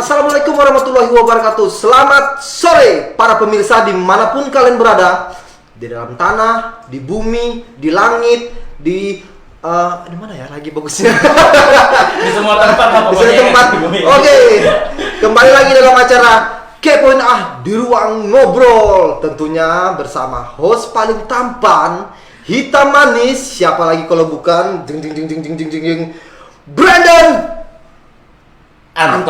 Assalamualaikum warahmatullahi wabarakatuh. Selamat sore para pemirsa dimanapun kalian berada, di dalam tanah, di bumi, di langit, di mana ya lagi bagusnya? Di semua tempat lah Di semua tempat. Oke, kembali lagi dalam acara Kepoin di ruang ngobrol. Tentunya bersama host paling tampan, hitam manis. Siapa lagi kalau bukan Brandon Anto.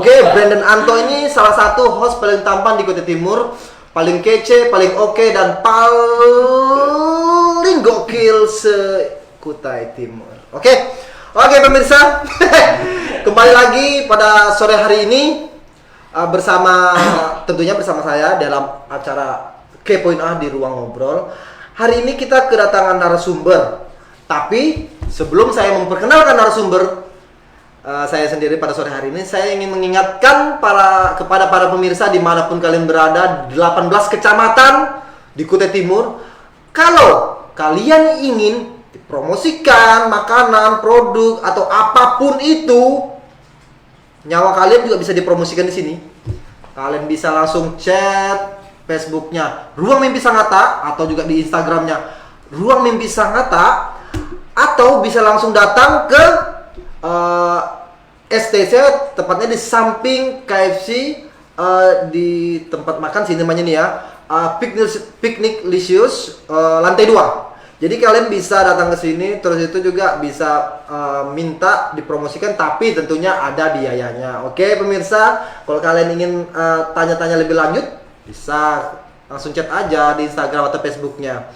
Oke, Brandon Anto ini salah satu host paling tampan di Kutai Timur, paling kece, paling oke, dan paling gokil se-Kutai Timur. Oke, pemirsa, kembali lagi pada sore hari ini tentunya bersama saya dalam acara Kepoin di ruang ngobrol. Hari ini kita kedatangan narasumber, tapi sebelum saya memperkenalkan narasumber saya sendiri pada sore hari ini, saya ingin mengingatkan kepada para pemirsa dimanapun kalian berada, 18 kecamatan di Kutai Timur, kalau kalian ingin dipromosikan makanan, produk, atau apapun itu, nyawa kalian juga bisa dipromosikan di sini. Kalian bisa langsung chat Facebooknya Ruang Mimpi Sangatta, atau juga di Instagramnya Ruang Mimpi Sangatta, atau bisa langsung datang ke STC, tepatnya di samping KFC, di tempat makan sini namanya nih ya, Picnic Licious, lantai 2. Jadi kalian bisa datang ke sini, terus itu juga bisa minta dipromosikan, tapi tentunya ada biayanya. Oke pemirsa, kalau kalian ingin tanya-tanya lebih lanjut, bisa langsung chat aja di Instagram atau Facebooknya.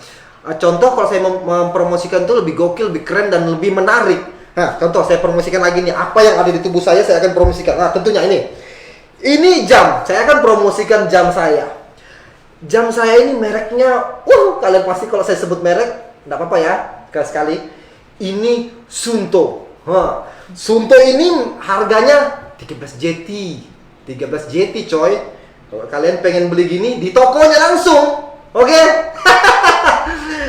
Contoh kalau saya mempromosikan itu lebih gokil, lebih keren, dan lebih menarik. Nah, contoh saya promosikan lagi nih, apa yang ada di tubuh saya akan promosikan. Nah, tentunya ini jam, saya akan promosikan jam saya. Jam saya ini mereknya, kalian pasti kalau saya sebut merek, enggak apa-apa ya, sekali. Ini Sunto. Sunto ini harganya 13 JT. 13 JT coy. Kalau kalian pengen beli gini, di tokonya langsung. Oke?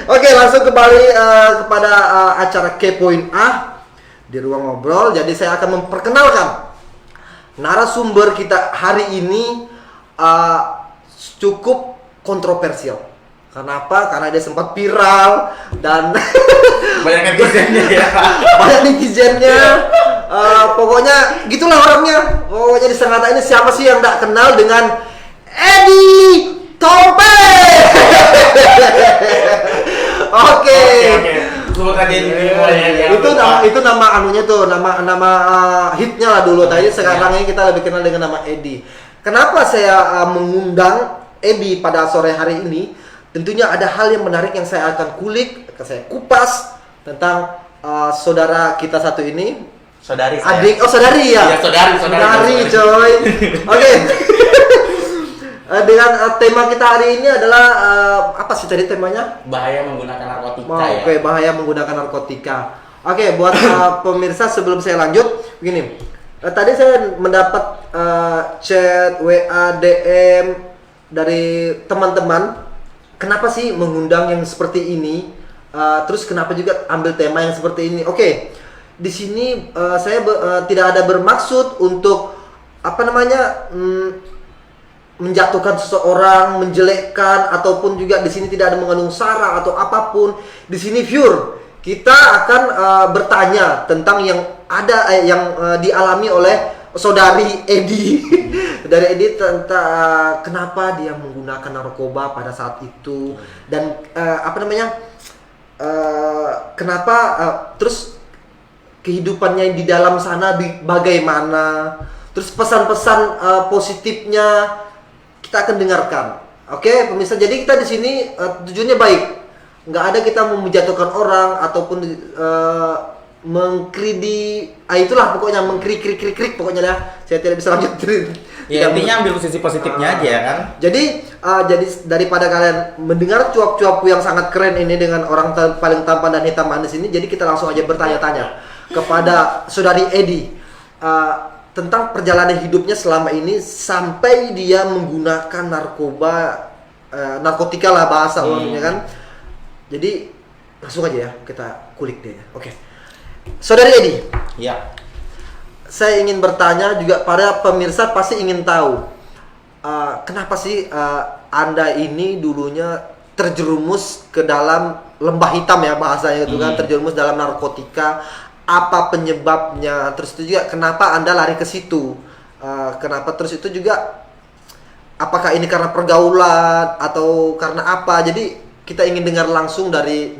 Oke, langsung kembali kepada acara Kepoin di ruang ngobrol. Jadi saya akan memperkenalkan narasumber kita hari ini, cukup kontroversial. Kenapa? Karena dia sempat viral dan banyak netizennya ya. Banyak netizennya. Pokoknya gitulah orangnya. Pokoknya di Sangatta ini siapa sih yang tidak kenal dengan Edi Tompe? Oke. Itu nama anunya tuh, nama hitnya lah dulu. Tadi sekarang ini kita lebih kenal dengan nama Edi. Kenapa saya mengundang Edi pada sore hari ini? Tentunya ada hal yang menarik yang saya akan kulik, saya kupas tentang saudara kita satu ini. Saudari saya. Adik, saudari ya? Iya, saudari coy. Oke. Dengan tema kita hari ini adalah apa sih tadi temanya? Bahaya menggunakan narkotika. Oke, bahaya menggunakan narkotika. Oke, buat pemirsa sebelum saya lanjut, begini. Tadi saya mendapat chat, WA, DM dari teman-teman. Kenapa sih mengundang yang seperti ini? Terus kenapa juga ambil tema yang seperti ini? Oke, di sini saya tidak ada bermaksud untuk menjatuhkan seseorang, menjelekkan, ataupun juga di sini tidak ada mengandung sara atau apapun. Di sini pure kita akan bertanya tentang yang ada dialami oleh saudari Edi. Dari Edi tentang kenapa dia menggunakan narkoba pada saat itu, dan kenapa terus kehidupannya di dalam sana bagaimana, terus pesan-pesan positifnya kita akan dengarkan. Oke, pemirsa. Jadi kita di sini tujuannya baik. Nggak ada kita mau menjatuhkan orang ataupun itulah pokoknya mengkrik pokoknya lah. Saya tidak bisa lanjut. Ya intinya ambil sisi positifnya aja kan. Jadi daripada kalian mendengar cuap-cuapku yang sangat keren ini dengan orang paling tampan dan hitam manis ini, jadi kita langsung aja bertanya-tanya kepada saudari Edi tentang perjalanan hidupnya selama ini sampai dia menggunakan narkotika lah bahasa umumnya kan. Jadi langsung aja ya kita kulik dia. Oke. Saudari Edi. Iya. saya ingin bertanya juga pada pemirsa pasti ingin tahu kenapa sih Anda ini dulunya terjerumus ke dalam lembah hitam ya bahasanya itu kan, terjerumus dalam narkotika, apa penyebabnya, terus itu juga kenapa Anda lari ke situ, kenapa, terus itu juga apakah ini karena pergaulan atau karena apa. Jadi kita ingin dengar langsung dari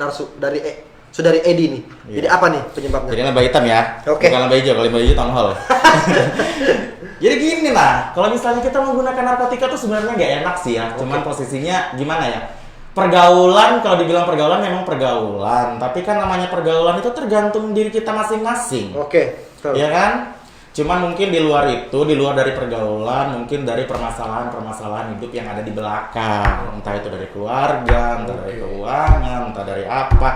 Saudari Edi nih. Iya. Jadi apa nih penyebabnya? Jadi lembah hitam ya. Oke. Bukan lembah hijau, kalau lembah hijau town hall. Jadi gini lah, kalau misalnya kita menggunakan narkotika tuh sebenarnya nggak enak sih ya. Cuman posisinya gimana ya? Pergaulan, kalau dibilang pergaulan memang pergaulan. Tapi kan namanya pergaulan itu tergantung diri kita masing-masing. Oke. Betul. Iya kan? Cuman mungkin di luar itu, di luar dari pergaulan, mungkin dari permasalahan-permasalahan hidup yang ada di belakang. Entah itu dari keluarga, entah dari keuangan, entah dari apa.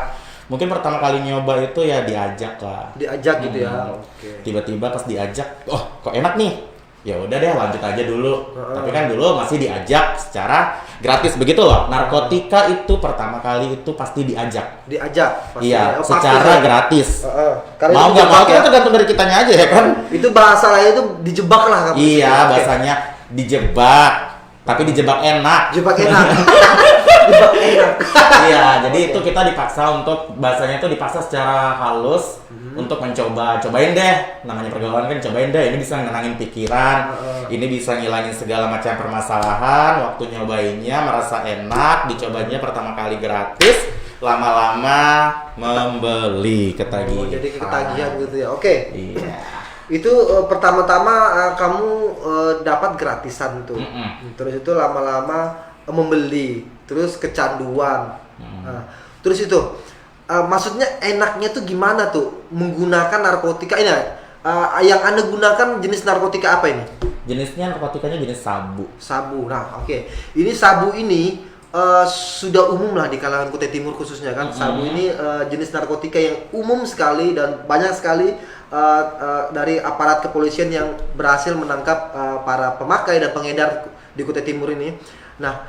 Mungkin pertama kali nyoba itu ya diajak lah. Diajak gitu ya. Oke. Tiba-tiba pas diajak, oh kok enak nih. Ya udah deh lanjut aja dulu. Tapi kan dulu masih diajak secara gratis begitu loh. Narkotika itu pertama kali itu pasti diajak. Diajak. Pasti. Iya, Oh, secara pasti. gratis. Karena Mau itu nggak mau dijebak itu ya. tergantung dari kitanya aja ya kan. Itu bahasa lain itu dijebak lah kamu. Iya, Oke. bahasanya dijebak. Tapi dijebak enak. Jebak enak. Jebak enak. Iya, jadi itu kita dipaksa untuk bahasanya itu dipaksa secara halus untuk mencoba. Cobain deh, namanya pergaulan kan cobain deh. Ini bisa nenangin pikiran, ini bisa ngilangin segala macam permasalahan. Waktu nyobainnya merasa enak, dicobanya pertama kali gratis, lama-lama membeli ketagihan. Jadi ketagihan gitu ya. Oke. Iya. Itu pertama-tama kamu dapat gratisan tuh. Terus itu lama-lama membeli, terus kecanduan. Nah, terus itu maksudnya enaknya tuh gimana tuh menggunakan narkotika ini? Yang Anda gunakan jenis narkotika apa ini? Jenisnya narkotikanya jenis sabu. Sabu. Nah, oke. Ini sabu ini sudah umum lah di kalangan Kutai Timur khususnya kan. Sabu ini jenis narkotika yang umum sekali dan banyak sekali dari aparat kepolisian yang berhasil menangkap para pemakai dan pengedar di Kutai Timur ini. Nah,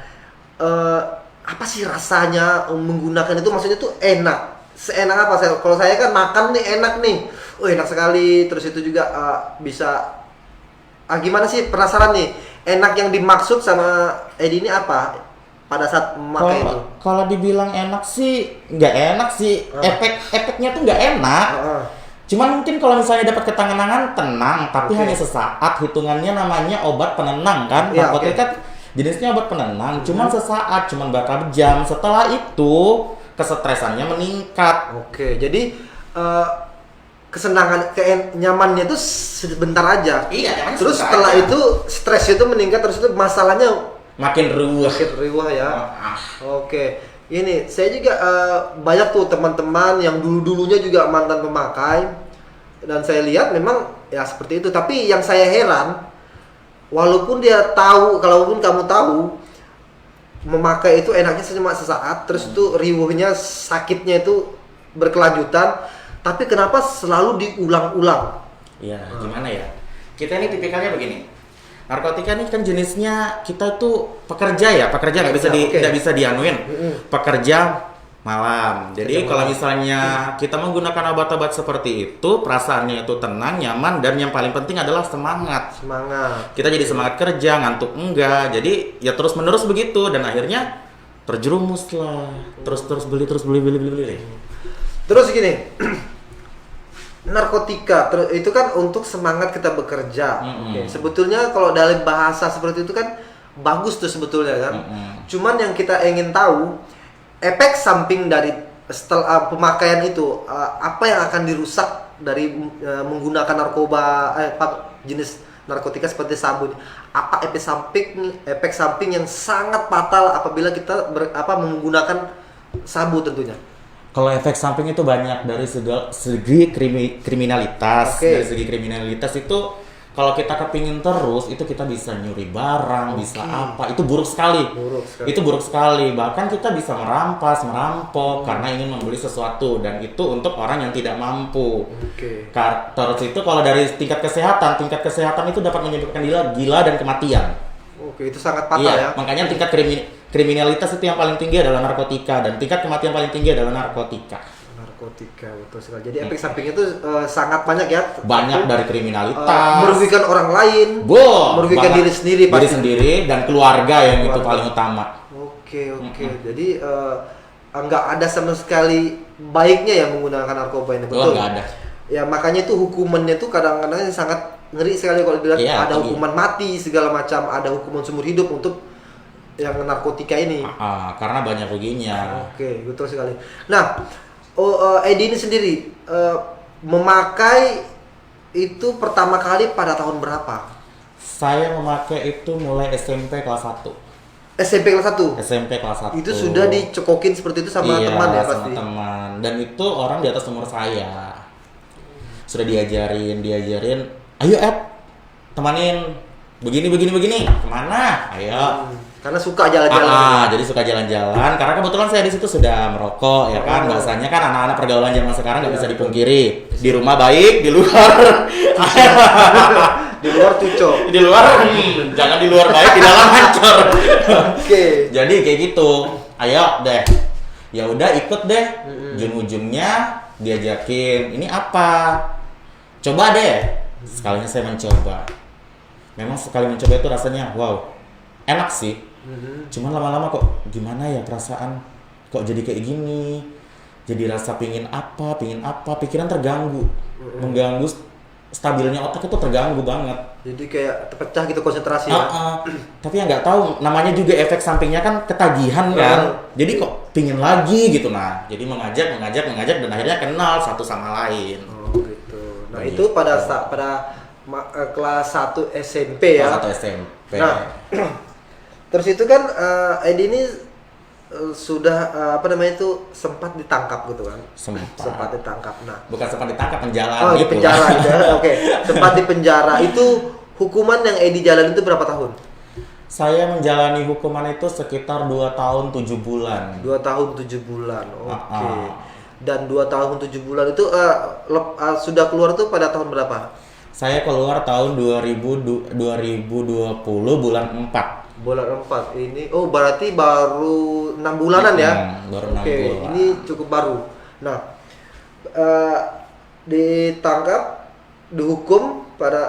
apa sih rasanya menggunakan itu? Maksudnya tuh enak. Seenak apa? Kalau saya kan makan nih enak nih. Oh, enak sekali. Terus itu juga bisa gimana sih, penasaran nih. Enak yang dimaksud sama Edi ini apa? Pada saat memakai itu. Kalau dibilang enak sih nggak enak sih. Efeknya tuh nggak enak. Cuman mungkin kalau misalnya dapat ketenangan tenang, tapi hanya sesaat. Hitungannya namanya obat penenang kan. Iya, Narkotika jenisnya obat penenang, cuman sesaat, cuman berapa jam. Setelah itu kesetresannya meningkat. Oke, jadi kesenangan, nyamannya itu sebentar aja. Iya, nyaman Terus sebentar setelah aja. itu stres itu meningkat, terus itu masalahnya Makin ruwet. makin riwah ya. Oke, ini saya juga banyak tuh teman-teman yang dulunya juga mantan pemakai, dan saya lihat memang ya seperti itu. Tapi yang saya heran, walaupun dia tahu, kalaupun kamu tahu memakai itu enaknya cuma sesaat, terus itu riuhnya, sakitnya itu berkelanjutan, tapi kenapa selalu diulang-ulang? Iya, gimana ya? Kita ini tipikalnya begini. Narkotika ini kan jenisnya kita itu pekerja nggak bisa nggak bisa dianuin. Pekerja malam. Jadi kalau misalnya kita menggunakan obat-obat seperti itu, perasaannya itu tenang, nyaman, dan yang paling penting adalah semangat. Semangat. Kita jadi semangat kerja, ngantuk enggak. Jadi ya terus menerus begitu dan akhirnya terjerumus lah. Terus beli. Terus gini, narkotika itu kan untuk semangat kita bekerja. Oke, sebetulnya kalau dalam bahasa seperti itu kan bagus tuh sebetulnya kan. Cuman yang kita ingin tahu, efek samping dari setelah pemakaian itu, apa yang akan dirusak dari menggunakan narkoba, jenis narkotika seperti sabu. Apa efek samping yang sangat fatal apabila kita menggunakan sabu tentunya? Kalau efek samping itu banyak dari segi kriminalitas. Oke. Dari segi kriminalitas itu kalau kita kepingin terus itu kita bisa nyuri barang, bisa apa. Itu buruk sekali. Itu buruk sekali. Bahkan kita bisa merampok karena ingin membeli sesuatu, dan itu untuk orang yang tidak mampu. Terus itu kalau dari tingkat kesehatan itu dapat menyebabkan gila dan kematian. Oke, itu sangat fatal ya. Makanya tingkat kriminalitas itu yang paling tinggi adalah narkotika, dan tingkat kematian paling tinggi adalah narkotika. narkotika, betul sekali. Jadi efek sampingnya itu sangat banyak ya. Banyak dari kriminalitas, merugikan orang lain, merugikan banget. diri sendiri, diri sendiri dan keluarga yang itu paling utama. Oke. Jadi nggak ada sama sekali baiknya ya menggunakan narkoba ini, betul? Nggak ada. Ya makanya itu hukumannya tuh kadang-kadang sangat ngeri sekali kalau bilang ada hukuman mati segala macam, ada hukuman seumur hidup untuk yang narkotika ini. Karena banyak ruginya. Oke, betul sekali. Nah, Edi ini sendiri memakai itu pertama kali pada tahun berapa? Saya memakai itu mulai SMP kelas 1. SMP kelas 1? SMP kelas 1. Itu sudah dicokokin seperti itu sama teman ya pasti? Sama teman. Dan itu orang di atas umur saya. Sudah diajarin. Ayo Ed, temanin. Begini. Kemana? Ayo. Karena suka jalan-jalan. Jadi suka jalan-jalan. Karena kebetulan saya di situ sudah merokok, ya kan. Bahasanya kan anak-anak pergaulan zaman sekarang nggak bisa dipungkiri. Di rumah baik, di luar di luar cucok. Di luar, jangan di luar baik, di dalam hancur. Oke. Jadi kayak gitu. Ayo deh. Ya udah ikut deh. Ujung-ujungnya diajakin. Ini apa? Coba deh. Sekalinya saya mencoba. Memang sekali mencoba itu rasanya wow. Enak sih. Cuman lama-lama kok gimana ya perasaan. Kok jadi kayak gini. Jadi rasa pingin apa, pikiran terganggu. Mengganggu stabilnya otak itu terganggu banget. Jadi kayak terpecah gitu konsentrasi ya. Tapi yang nggak tahu namanya juga efek sampingnya kan ketagihan kan. Jadi kok pingin lagi gitu nah. Jadi mengajak dan akhirnya kenal satu sama lain. Oh gitu. Nah itu pada kelas 1 SMP ya. Kelas 1 SMP. Nah terus itu kan Edi ini sudah sempat ditangkap gitu kan? Sempat ditangkap. Nah, bukan sempat ditangkap, penjara gitu. Di penjara gitu ya. Oke. Sempat di penjara. Itu hukuman yang Edi jalan itu berapa tahun? Saya menjalani hukuman itu sekitar 2 tahun 7 bulan. 2 tahun 7 bulan. Oke. Dan 2 tahun 7 bulan itu sudah keluar tuh pada tahun berapa? Saya keluar tahun 2020 bulan 4. Bulan 4 ini, berarti baru 6 bulanan ya? Baru 6 bulan. Ini cukup baru. Nah, ditangkap, dihukum pada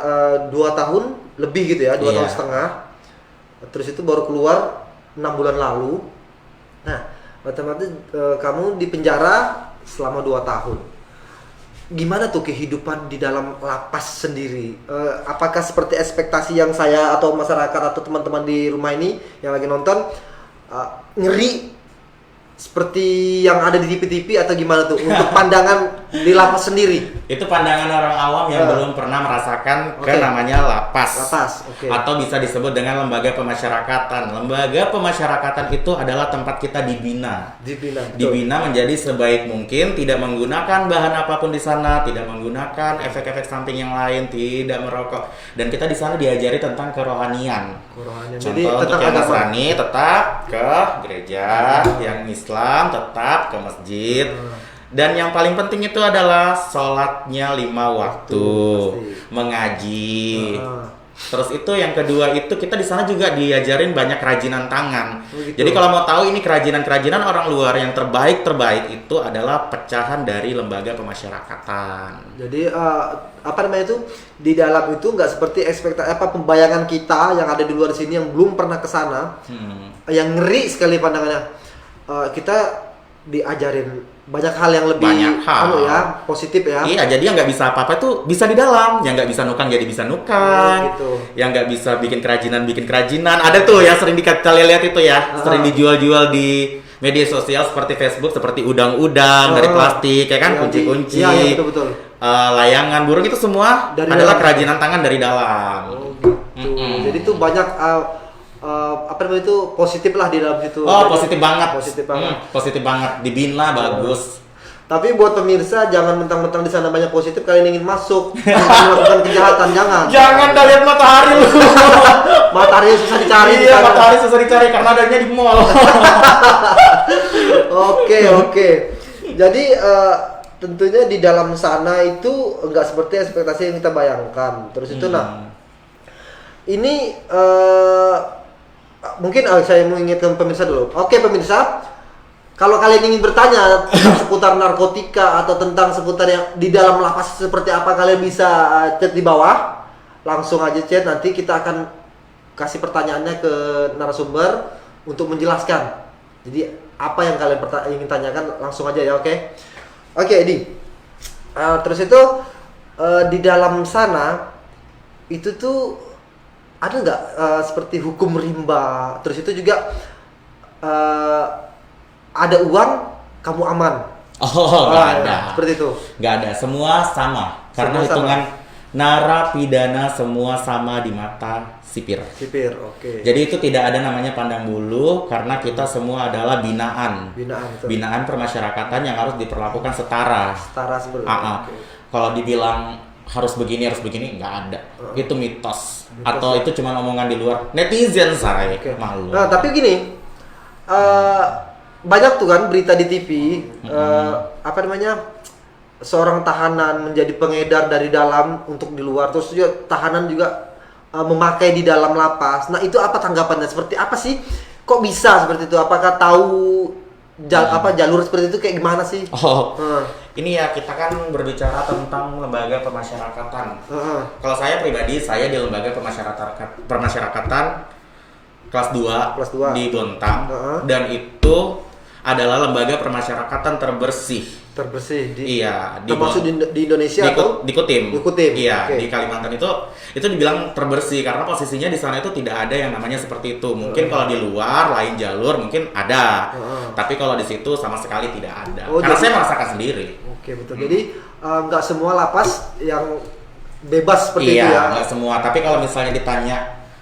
2 tahun lebih gitu ya, 2 tahun setengah. Terus itu baru keluar 6 bulan lalu. Nah, otomatis kamu di penjara selama 2 tahun. Gimana tuh kehidupan di dalam lapas sendiri? Apakah seperti ekspektasi yang saya atau masyarakat atau teman-teman di rumah ini yang lagi nonton ngeri seperti yang ada di TV-TV atau gimana tuh untuk pandangan di lapas sendiri? Itu pandangan orang awam yang belum pernah merasakan namanya lapas. Atau bisa disebut dengan lembaga pemasyarakatan. Lembaga pemasyarakatan itu adalah tempat kita dibina. Dibina menjadi sebaik mungkin, tidak menggunakan bahan apapun di sana, tidak menggunakan efek-efek samping yang lain, tidak merokok. Dan kita di sana diajari tentang kerohanian. Contoh Jadi, untuk yang Nasrani tetap ke gereja, yang Islam tetap ke masjid. Dan yang paling penting itu adalah sholatnya 5 waktu, mengaji. Terus itu yang kedua itu kita di sana juga diajarin banyak kerajinan tangan. Jadi kalau mau tahu ini kerajinan orang luar yang terbaik itu adalah pecahan dari lembaga pemasyarakatan. Jadi di dalam itu nggak seperti ekspektasi pembayangan kita yang ada di luar sini yang belum pernah ke sana. Yang ngeri sekali pandangannya. Kita diajarin banyak hal yang lebih positif ya. Iya, jadi yang nggak bisa apa-apa itu bisa di dalam, yang nggak bisa nukang jadi bisa nukang, yang nggak bisa bikin kerajinan. Ada tuh ya sering kalian lihat itu ya, sering dijual-jual di media sosial seperti Facebook, seperti udang-udang dari plastik, ya kan, kunci-kunci, betul. Layangan burung itu semua adalah kerajinan tangan dari dalam. Jadi tuh banyak positif lah di dalam situ. Positif banget. Positif banget. Dibina bagus. Tapi buat pemirsa jangan mentang-mentang di sana banyak positif kalian ingin masuk melakukan kejahatan, jangan. Jangan dah lihat matahari lu. Matahari susah dicari. Iya, matahari susah dicari karena adanya di mall. Oke. Jadi tentunya di dalam sana itu enggak seperti ekspektasi yang kita bayangkan. Terus itu ini mungkin saya mau ingatkan pemirsa dulu. Oke pemirsa, kalau kalian ingin bertanya tentang seputar narkotika atau tentang seputar yang di dalam lapas seperti apa, kalian bisa chat di bawah. Langsung aja chat, nanti kita akan kasih pertanyaannya ke narasumber untuk menjelaskan. Jadi apa yang kalian ingin tanyakan langsung aja ya, oke? Oke, Edi. Terus itu di dalam sana itu tuh ada nggak seperti hukum rimba? Terus itu juga ada uang, kamu aman. Oh, nggak ada. Seperti itu. Nggak ada, semua sama. Karena Semua sama. hitungan narapidana semua sama di mata sipir. Sipir, oke. Jadi itu tidak ada namanya pandang bulu karena kita semua adalah binaan. Binaan itu. Binaan permasyarakatan yang harus diperlakukan setara. Setara seperti itu. Oke. Kalau dibilang harus begini nggak ada. Itu mitos. Atau ya. itu cuma omongan di luar netizen, say. Oke. Malu. Nah, tapi gini, banyak tuh kan berita di TV, apa namanya, seorang tahanan menjadi pengedar dari dalam untuk di luar, terus juga tahanan juga memakai di dalam lapas. Nah, itu apa tanggapannya? Seperti apa sih? Kok bisa seperti itu? Apakah tahu jalur seperti itu kayak gimana sih? Ini ya, kita kan berbicara tentang lembaga pemasyarakatan. Kalau saya pribadi, saya di lembaga pemasyarakatan kelas 2, Kelas 2. di Bontang, dan itu adalah lembaga pemasyarakatan terbersih. Terbersih Iya, termasuk di Indonesia atau di Kutim. Di Kutim, Iya, oke. di Kalimantan itu dibilang terbersih karena posisinya di sana itu tidak ada yang namanya seperti itu. Mungkin kalau di luar lain jalur mungkin ada. Tapi kalau di situ sama sekali tidak ada. Oh, Karena jadi- saya merasakan sendiri. Oke, betul. Jadi nggak semua lapas yang bebas seperti itu ya. Nggak semua. Tapi kalau misalnya ditanya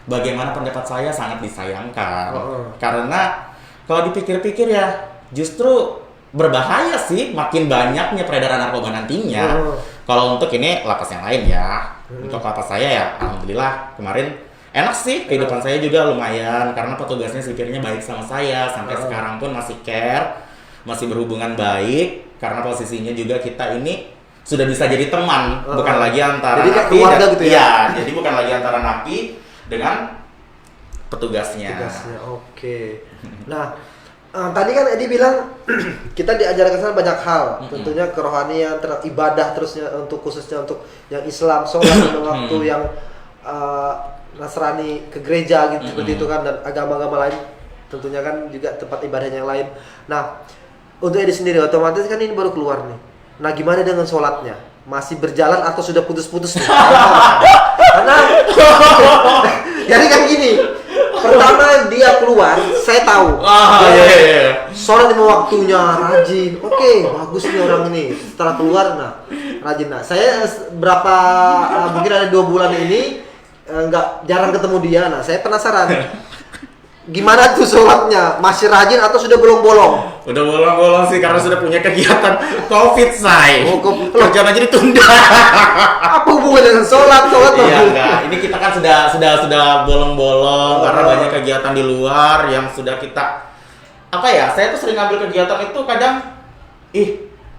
bagaimana pendapat saya, sangat disayangkan. Karena kalau dipikir-pikir ya justru berbahaya sih, makin banyaknya peredaran narkoba nantinya. Kalau untuk ini lapas yang lain ya. Untuk lapas saya ya alhamdulillah kemarin enak sih, kehidupan saya juga lumayan karena petugasnya sipirnya baik sama saya sampai sekarang pun masih care, masih berhubungan baik karena posisinya juga kita ini sudah bisa jadi teman, bukan lagi antara Jadi kayak napi keluarga dan- gitu ya? Iya, jadi bukan lagi antara napi dengan petugasnya. Tugasnya, oke. Nah, tadi kan Edi bilang kita diajarkan sana banyak hal, tentunya kerohanian, ibadah, terusnya untuk khususnya untuk yang Islam, sholat pada waktu, yang Nasrani ke gereja gitu seperti itu kan, dan agama-agama lain tentunya kan juga tempat ibadahnya yang lain. Nah, untuk Edi sendiri otomatis kan ini baru keluar nih. Nah, gimana dengan sholatnya? Masih berjalan atau sudah putus-putus nih? Karena jadi kan gini, pertama dia keluar, saya tahu. Iya. Sholat lima waktunya, rajin. Oke, bagus nih orang ini. Setelah keluar, nah rajin. Nah, saya berapa mungkin ada 2 bulan ini nggak jarang ketemu dia. Nah, saya penasaran. Gimana tuh sholatnya? Masih rajin atau sudah bolong-bolong? Udah bolong-bolong sih karena sudah punya kegiatan COVID, say. Oh, COVID. Kerjaan aja ditunda. Apa hubungannya dengan sholat? Iya, enggak. Ini kita kan sudah bolong-bolong karena banyak kegiatan di luar yang sudah kita saya tuh sering ngambil kegiatan itu kadang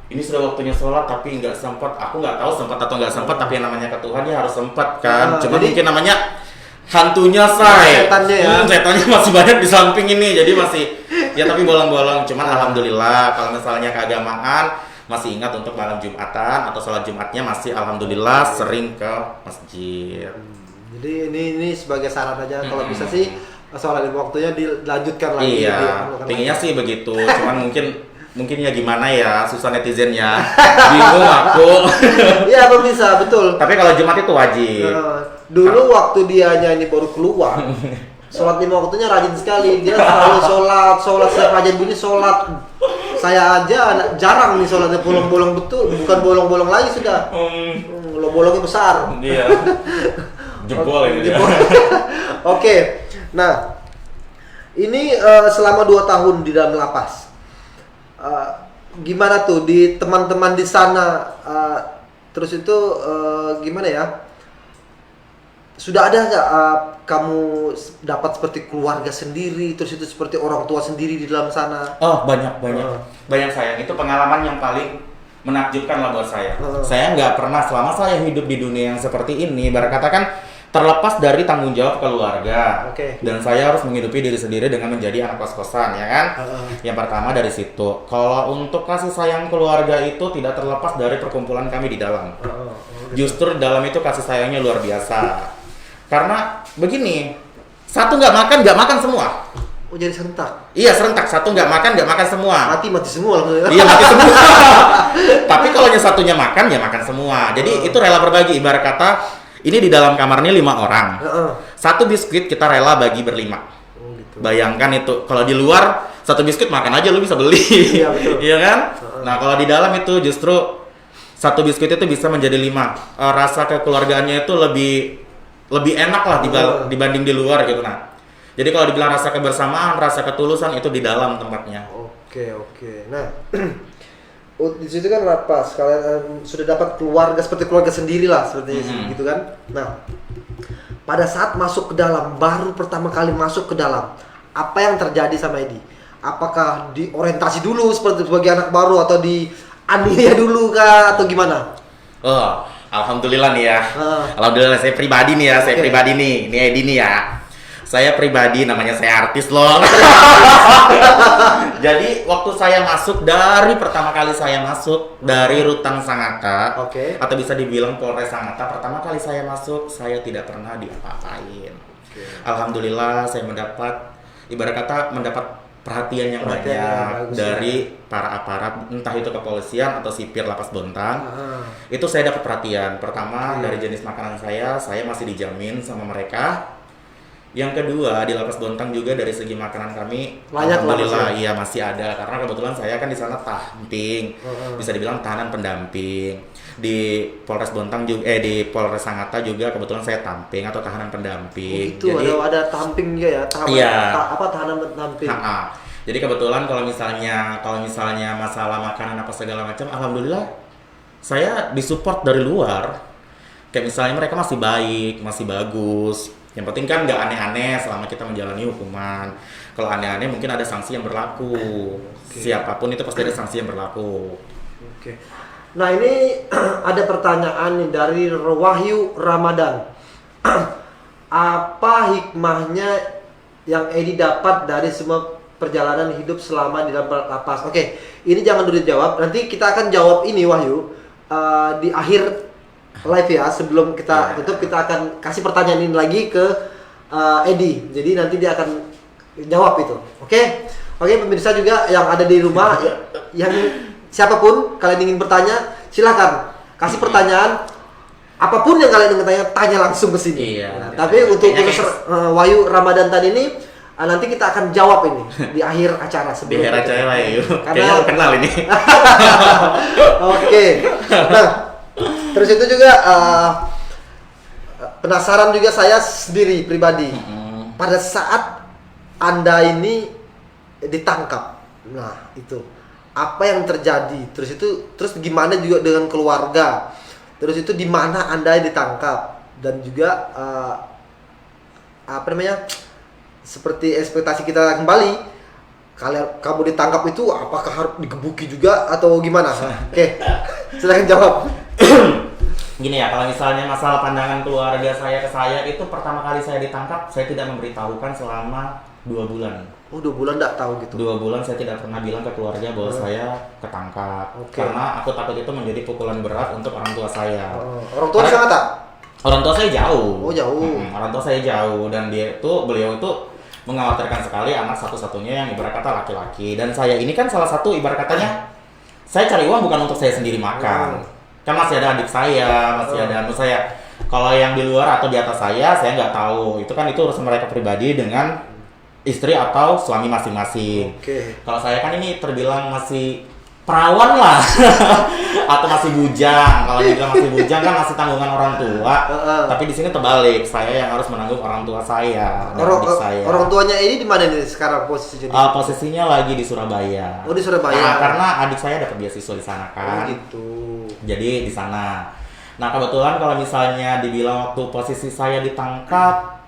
ini sudah waktunya sholat tapi nggak sempat. Aku nggak tahu sempat atau nggak sempat, tapi yang namanya ke Tuhan ya harus sempat kan. Cuma jadi- mungkin namanya hantunya, say. Setannya ya. Setannya masih banyak di samping ini, jadi masih ya tapi bolong-bolong. Cuman alhamdulillah kalau misalnya keagamaan masih ingat untuk malam Jumatan atau sholat Jumatnya masih alhamdulillah sering ke masjid. Jadi ini sebagai saran aja, kalau bisa sih sholat lima waktunya dilanjutkan lagi. Iya, dianukan pinginnya lagi. sih begitu. Cuman mungkin ya gimana ya, susah netizennya. Bingung aku. Iya, bisa, betul. Tapi kalau Jumat itu wajib. Dulu waktu dia nyanyi baru keluar, sholat lima waktunya rajin sekali. Dia selalu sholat setiap ajan bunyi sholat. Saya aja jarang nih sholatnya bolong-bolong betul, bukan bolong-bolong lagi sudah. Lo bolongnya besar. Iya. Jebol ini dia. Jebol. Oke, nah ini selama 2 tahun di dalam lapas, gimana tuh di teman-teman di sana? Terus itu gimana ya? Sudah ada nggak kamu dapat seperti keluarga sendiri, terus itu seperti orang tua sendiri di dalam sana? Oh, banyak. Banyak, sayang. Itu pengalaman yang paling menakjubkan lah buat saya. Saya nggak pernah selama saya hidup di dunia yang seperti ini, ibarat katakan terlepas dari tanggung jawab keluarga. Oke. Dan saya harus menghidupi diri sendiri dengan menjadi anak kos-kosan, ya kan? Yang pertama dari situ. Kalau untuk kasih sayang keluarga itu tidak terlepas dari perkumpulan kami di dalam. Justru dalam itu kasih sayangnya luar biasa. Karena begini, satu nggak makan semua. Oh, jadi serentak. Iya, serentak. Satu nggak makan semua. Mati semua lah. Iya, mati semua. Tapi kalau yang satunya makan, ya makan semua. Jadi itu rela berbagi. Ibarat kata, ini di dalam kamarnya 5 orang. Satu biskuit kita rela bagi berlima. Gitu. Bayangkan itu. Kalau di luar, satu biskuit makan aja lu bisa beli. Iya, betul. Iya kan? Nah, kalau di dalam itu justru satu biskuit itu bisa menjadi 5. Rasa kekeluargaannya itu lebih enak lah dibanding di luar gitu. Nah, jadi kalau dibilang rasa kebersamaan, rasa ketulusan itu di dalam tempatnya. Oke. Nah, di situ kan lapas, kalian sudah dapat keluarga seperti keluarga sendiri lah, seperti gitu kan. Nah, pada saat masuk ke dalam, baru pertama kali masuk ke dalam, apa yang terjadi sama Edi? Apakah diorientasi dulu sebagai anak baru atau dianiaya dulu kah atau gimana? Oh, alhamdulillah nih ya. Alhamdulillah saya pribadi nih ya, ini Edi nih ya. Saya pribadi, namanya saya artis loh. Jadi waktu saya masuk, dari pertama kali saya masuk dari Rutan Sangatta, atau bisa dibilang Polres Sangatta, pertama kali saya masuk, saya tidak pernah diapa-apain. Alhamdulillah saya ibarat kata mendapat perhatian yang banyak dari para aparat, entah itu kepolisian atau sipir Lapas Bontang. Itu saya dapat perhatian. Pertama dari jenis makanan saya masih dijamin sama mereka. Yang kedua, di Lapas Bontang juga dari segi makanan kami alhamdulillah iya masih ada, karena kebetulan saya kan di sana tamping, bisa dibilang tahanan pendamping. Di Polres Bontang juga di Polres Sangatta juga kebetulan saya tamping atau tahanan pendamping. Jadi ada tamping juga ya, tahanan pendamping. Jadi kebetulan kalau misalnya masalah makanan apa segala macam, alhamdulillah saya disupport dari luar. Kayak misalnya mereka masih baik, masih bagus. Yang penting kan nggak aneh-aneh selama kita menjalani hukuman. Kalau aneh-aneh mungkin ada sanksi yang berlaku. Siapapun itu pasti ada sanksi yang berlaku. Nah, ini ada pertanyaan nih dari Wahyu Ramadan. Apa hikmahnya yang Edi dapat dari semua perjalanan hidup selama di dalam lapas? Ini jangan dulu dijawab. Nanti kita akan jawab ini, Wahyu, di akhir live ya. Sebelum kita tutup, kita akan kasih pertanyaan ini lagi ke Edi. Jadi nanti dia akan jawab itu. Oke, pemirsa juga yang ada di rumah, yang siapapun kalian ingin bertanya, silakan kasih pertanyaan. Apapun yang kalian ingin tanya langsung ke sini. Tapi untuk Wahyu Ramadan tadi ini, nanti kita akan jawab ini di akhir acara sebelum. Di akhir acara Wahyu. Kayaknya kenal ini. Nah, terus itu juga penasaran juga saya sendiri pribadi. Pada saat Anda ini ditangkap, nah itu apa yang terjadi? Terus gimana juga dengan keluarga? Terus itu di mana Anda ditangkap dan juga seperti ekspektasi kita kembali. Kamu ditangkap itu apakah harus digebuki juga atau gimana? Silakan jawab. Gini ya, kalau misalnya masalah pandangan keluarga saya ke saya itu pertama kali saya ditangkap, saya tidak memberitahukan selama 2 bulan. 2 bulan enggak tahu gitu. 2 bulan saya tidak pernah bilang ke keluarga bahwa saya ketangkap. Karena aku takut itu menjadi pukulan berat untuk orang tua saya. Orang tua sangat tak? Orang tua saya jauh. Jauh. Orang tua saya jauh dan beliau itu mengkhawatirkan sekali anak satu-satunya yang ibarat kata laki-laki. Dan saya ini kan salah satu ibarat katanya, saya cari uang bukan untuk saya sendiri makan. Kan masih ada adik saya, masih ada anak saya. Kalau yang di luar atau di atas saya nggak tahu. Itu urusan mereka pribadi dengan istri atau suami masing-masing. Kalau saya kan ini terbilang masih perawan lah. Atau masih bujang. Kalau dibilang masih bujang kan masih tanggungan orang tua. Tapi di sini terbalik, saya yang harus menanggung orang tua saya dan adik saya. Orang tuanya ini di mana nih sekarang posisinya? Posisinya lagi di Surabaya. Di Surabaya. Karena adik saya dapat beasiswa di sana kan. Jadi di sana. Nah, kebetulan kalau misalnya dibilang waktu posisi saya ditangkap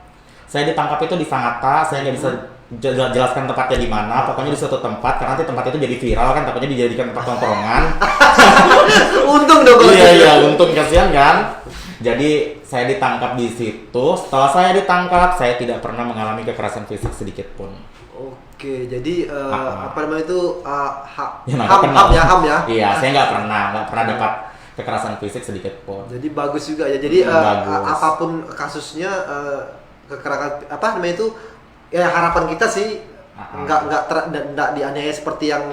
itu di Sangatta. Saya nggak bisa jelaskan tempatnya di mana. Pokoknya di suatu tempat, karena nanti tempat itu jadi viral kan, takutnya dijadikan tempat tongkrongan. Untung dong kalau iya, untung, kasihan kan. Jadi saya ditangkap di situ. Setelah saya ditangkap, saya tidak pernah mengalami kekerasan fisik sedikit pun. Oke, jadi apa namanya itu Ya, HAM ya. Iya, saya nggak pernah dapat kekerasan fisik sedikit pun. Jadi bagus juga ya. Jadi Bagus. apapun kasusnya kekerasan apa namanya itu ya harapan kita sih nggak dianiaya seperti yang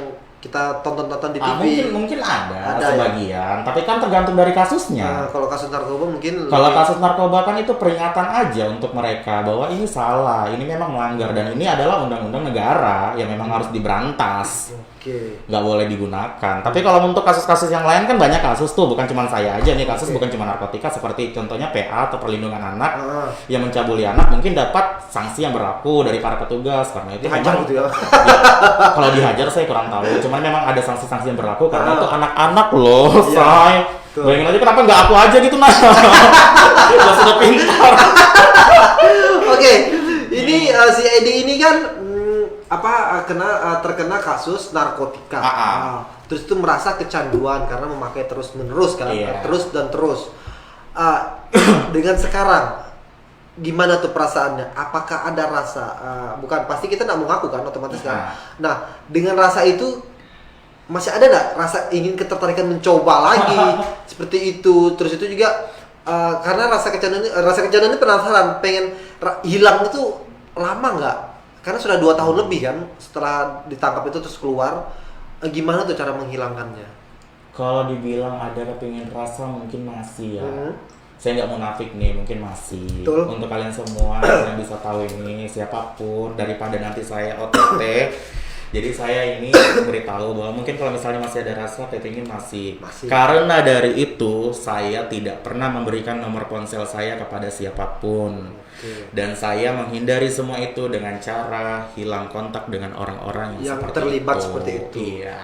kita tonton di TV. Mungkin ada ya? sebagian, tapi kan tergantung dari kasusnya. Kalau kasus narkoba mungkin Kalau kasus narkoba kan itu peringatan aja untuk mereka bahwa ini salah, ini memang melanggar dan ini adalah undang-undang negara yang memang harus diberantas. Oke. Nggak boleh digunakan. Tapi kalau untuk kasus-kasus yang lain kan banyak kasus tuh, bukan cuma saya aja nih kasus, bukan cuma narkotika seperti contohnya PA atau perlindungan anak yang mencabuli anak mungkin dapat sanksi yang berlaku dari para petugas karena itu dihajar memang- gitu ya. Kalau dihajar saya kurang tahu, cuman memang ada sanksi-sanksi yang berlaku karena itu anak-anak loh, Iya, say. betul. Bayangin aja kenapa nggak aku aja gitu nah. Gak sudah pintar. Oke, ini si Edi ini kan terkena kasus narkotika. Terus itu merasa kecanduan karena memakai terus-menerus kan, Iya. terus dan terus. Dengan sekarang gimana tuh perasaannya? Apakah ada rasa bukan pasti kita nggak mau ngaku kan otomatis kan. Nah, dengan rasa itu masih ada nggak rasa ingin ketertarikan mencoba lagi seperti itu? Terus itu juga karena rasa kecanduan ini penasaran pengen hilang itu lama nggak? Karena sudah 2 tahun lebih kan setelah ditangkap itu terus keluar. Gimana tuh cara menghilangkannya? Kalau dibilang ada kepingin rasa mungkin masih ya. Saya nggak munafik nih, mungkin masih. Betul. Untuk kalian semua yang bisa tahu ini, siapapun daripada nanti saya OTT. Jadi saya ini beritahu bahwa mungkin kalau misalnya masih ada rasa, kepingin masih. Karena dari itu saya tidak pernah memberikan nomor ponsel saya kepada siapapun. Dan saya menghindari semua itu dengan cara hilang kontak dengan orang-orang yang seperti terlibat itu. seperti itu. Iya.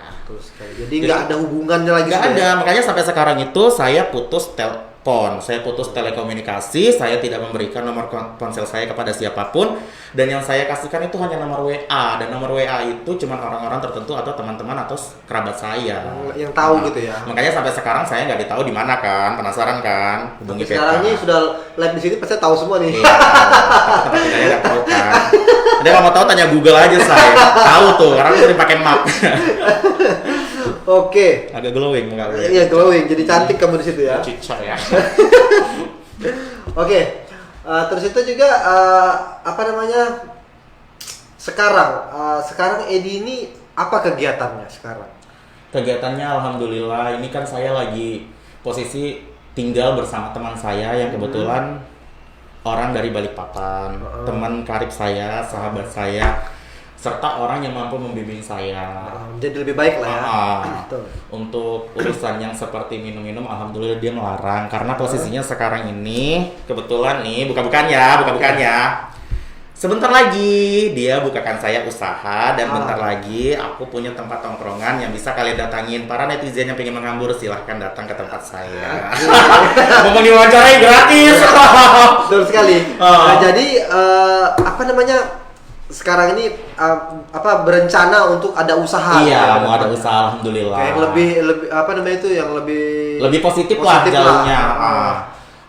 Jadi nggak ada hubungannya lagi. Nggak ada, makanya sampai sekarang itu saya putus telepon, saya putus telekomunikasi, saya tidak memberikan nomor ponsel saya kepada siapapun, dan yang saya kasihkan itu hanya nomor WA, dan nomor WA itu cuma orang-orang tertentu atau teman-teman atau kerabat saya. Yang tahu gitu ya. Makanya sampai sekarang saya nggak ditahu di mana kan, penasaran kan, hubungi Sekarang ini sudah live di sini pasti tahu semua nih. Iya, tapi saya nggak tahu kan. Dia kalau mau tahu tanya Google aja saya, tahu tuh, karena udah dipakai map. Oke. Agak glowing nggak? Iya glowing, jadi cantik kamu di situ ya. Cica ya. Oke. Terus itu juga apa namanya? Sekarang Edi ini apa kegiatannya sekarang? Kegiatannya alhamdulillah ini kan saya lagi posisi tinggal bersama teman saya yang kebetulan orang dari Balikpapan, teman karib saya, sahabat saya, serta orang yang mampu membimbing saya. Jadi lebih baik lah ya. Untuk urusan yang seperti minum-minum, alhamdulillah dia melarang karena posisinya sekarang ini kebetulan nih bukan ya. Sebentar lagi dia bukakan saya usaha dan bentar lagi aku punya tempat tongkrongan yang bisa kalian datangin. Para netizen yang pengen menganggur silahkan datang ke tempat saya. Mau diwawancarai gratis. Betul sekali. Jadi apa namanya? Sekarang ini berencana untuk ada usaha. Iya, mau ada usaha alhamdulillah. Kayak lebih apa namanya itu yang lebih positif lah jalannya.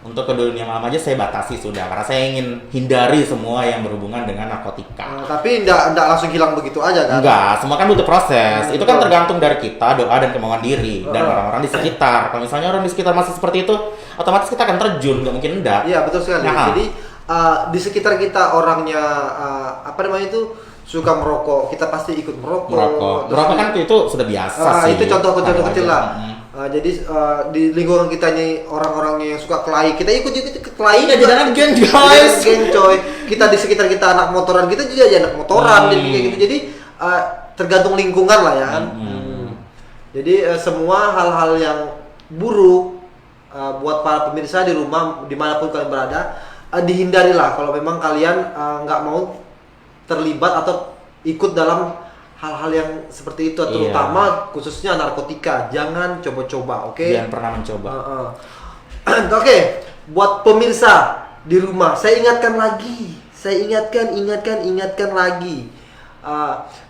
Untuk ke dunia malam aja saya batasi sudah karena saya ingin hindari semua yang berhubungan dengan narkotika. Tapi enggak langsung hilang begitu aja kan? Enggak, semua kan butuh proses. Itu kan tergantung dari kita, doa dan kemauan diri dan orang-orang di sekitar. Kalau misalnya orang di sekitar masih seperti itu, otomatis kita akan terjun, nggak mungkin enggak. Iya, betul sekali. Jadi di sekitar kita orangnya apa namanya itu suka merokok, kita pasti ikut merokok. Merokok kan itu sudah biasa sih. Itu contoh kecil lah. Jadi di lingkungan kita nih orang-orangnya yang suka kelahi, kita ikut kelahi. Iya, jadi anak geng guys. Geng coy. Kita di sekitar kita anak motoran, kita juga jadi anak motoran jadi kayak gitu. Jadi tergantung lingkungan lah ya kan. Jadi semua hal-hal yang buruk buat para pemirsa di rumah dimanapun kalian berada dihindarilah kalau memang kalian nggak mau terlibat atau ikut dalam hal-hal yang seperti itu, terutama khususnya narkotika. Jangan coba-coba, oke? Jangan pernah mencoba. Oke, buat pemirsa di rumah, saya ingatkan lagi, ingatkan lagi.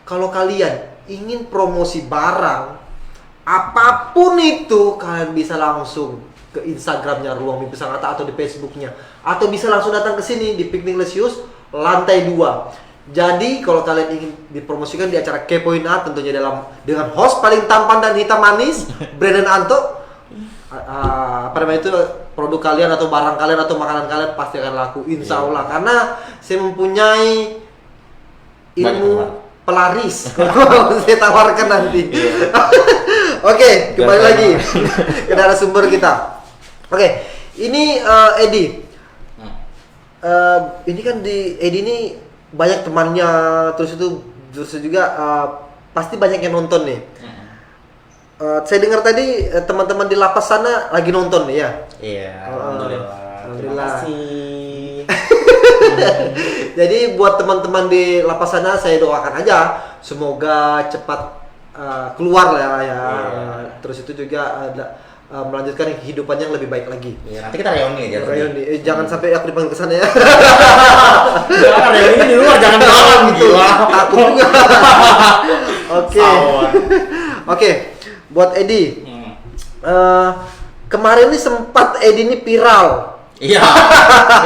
Kalau kalian ingin promosi barang, apapun itu, kalian bisa langsung ke Instagramnya Ruang Mimpi Sang Hatta atau di Facebooknya, atau bisa langsung datang ke sini di Piknik Lesius lantai 2. Jadi kalau kalian ingin dipromosikan di acara Kepoin Art tentunya dengan host paling tampan dan hitam manis Brandon Anto, apa namanya itu, produk kalian atau barang kalian atau makanan kalian pasti akan laku insya Allah, karena saya mempunyai ilmu pelaris saya tawarkan nanti. Oke, kembali lagi ke narasumber kita. Oke, ini Edi. Ini kan Edi ini banyak temannya, terus juga pasti banyak yang nonton nih. Saya dengar tadi teman-teman di lapas sana lagi nonton nih ya. Iya, alhamdulillah. Terima kasih. Jadi buat teman-teman di lapas sana saya doakan aja semoga cepat keluar lah ya. Terus itu juga melanjutkan kehidupannya yang lebih baik lagi. Iya, nanti kita reuni aja. Reuni. Jangan sampai aku dipanggil ke sana ya. Jangan reuni di luar, jangan di dalam gitu. Takut juga. Oke. Oke, buat Edi. Kemarin ini sempat Edi ini viral. Iya.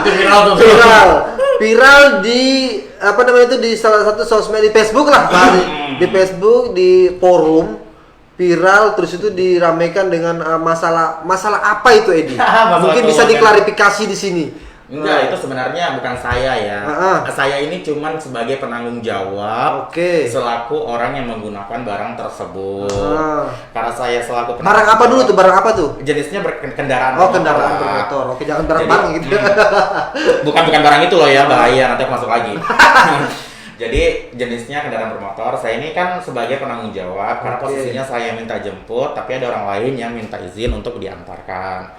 Itu viral tuh. Viral di apa namanya itu, di salah satu sosmed di Facebook lah. Di Facebook, di forum viral, terus itu diramaikan dengan masalah apa itu Edi? Mungkin bisa diklarifikasi di sini. Enggak, itu sebenarnya bukan saya ya. Saya ini cuman sebagai penanggung jawab selaku orang yang menggunakan barang tersebut. Karena saya selaku barang apa dulu tuh? Barang apa tuh? Jenisnya kendaraan. Oh, kendaraan bermotor. Oke, jangan barang-barang gitu. Bukan barang itu loh ya, bahaya nanti aku masuk lagi. Jadi jenisnya kendaraan bermotor. Saya ini kan sebagai penanggung jawab karena posisinya saya minta jemput, tapi ada orang lain yang minta izin untuk diantarkan.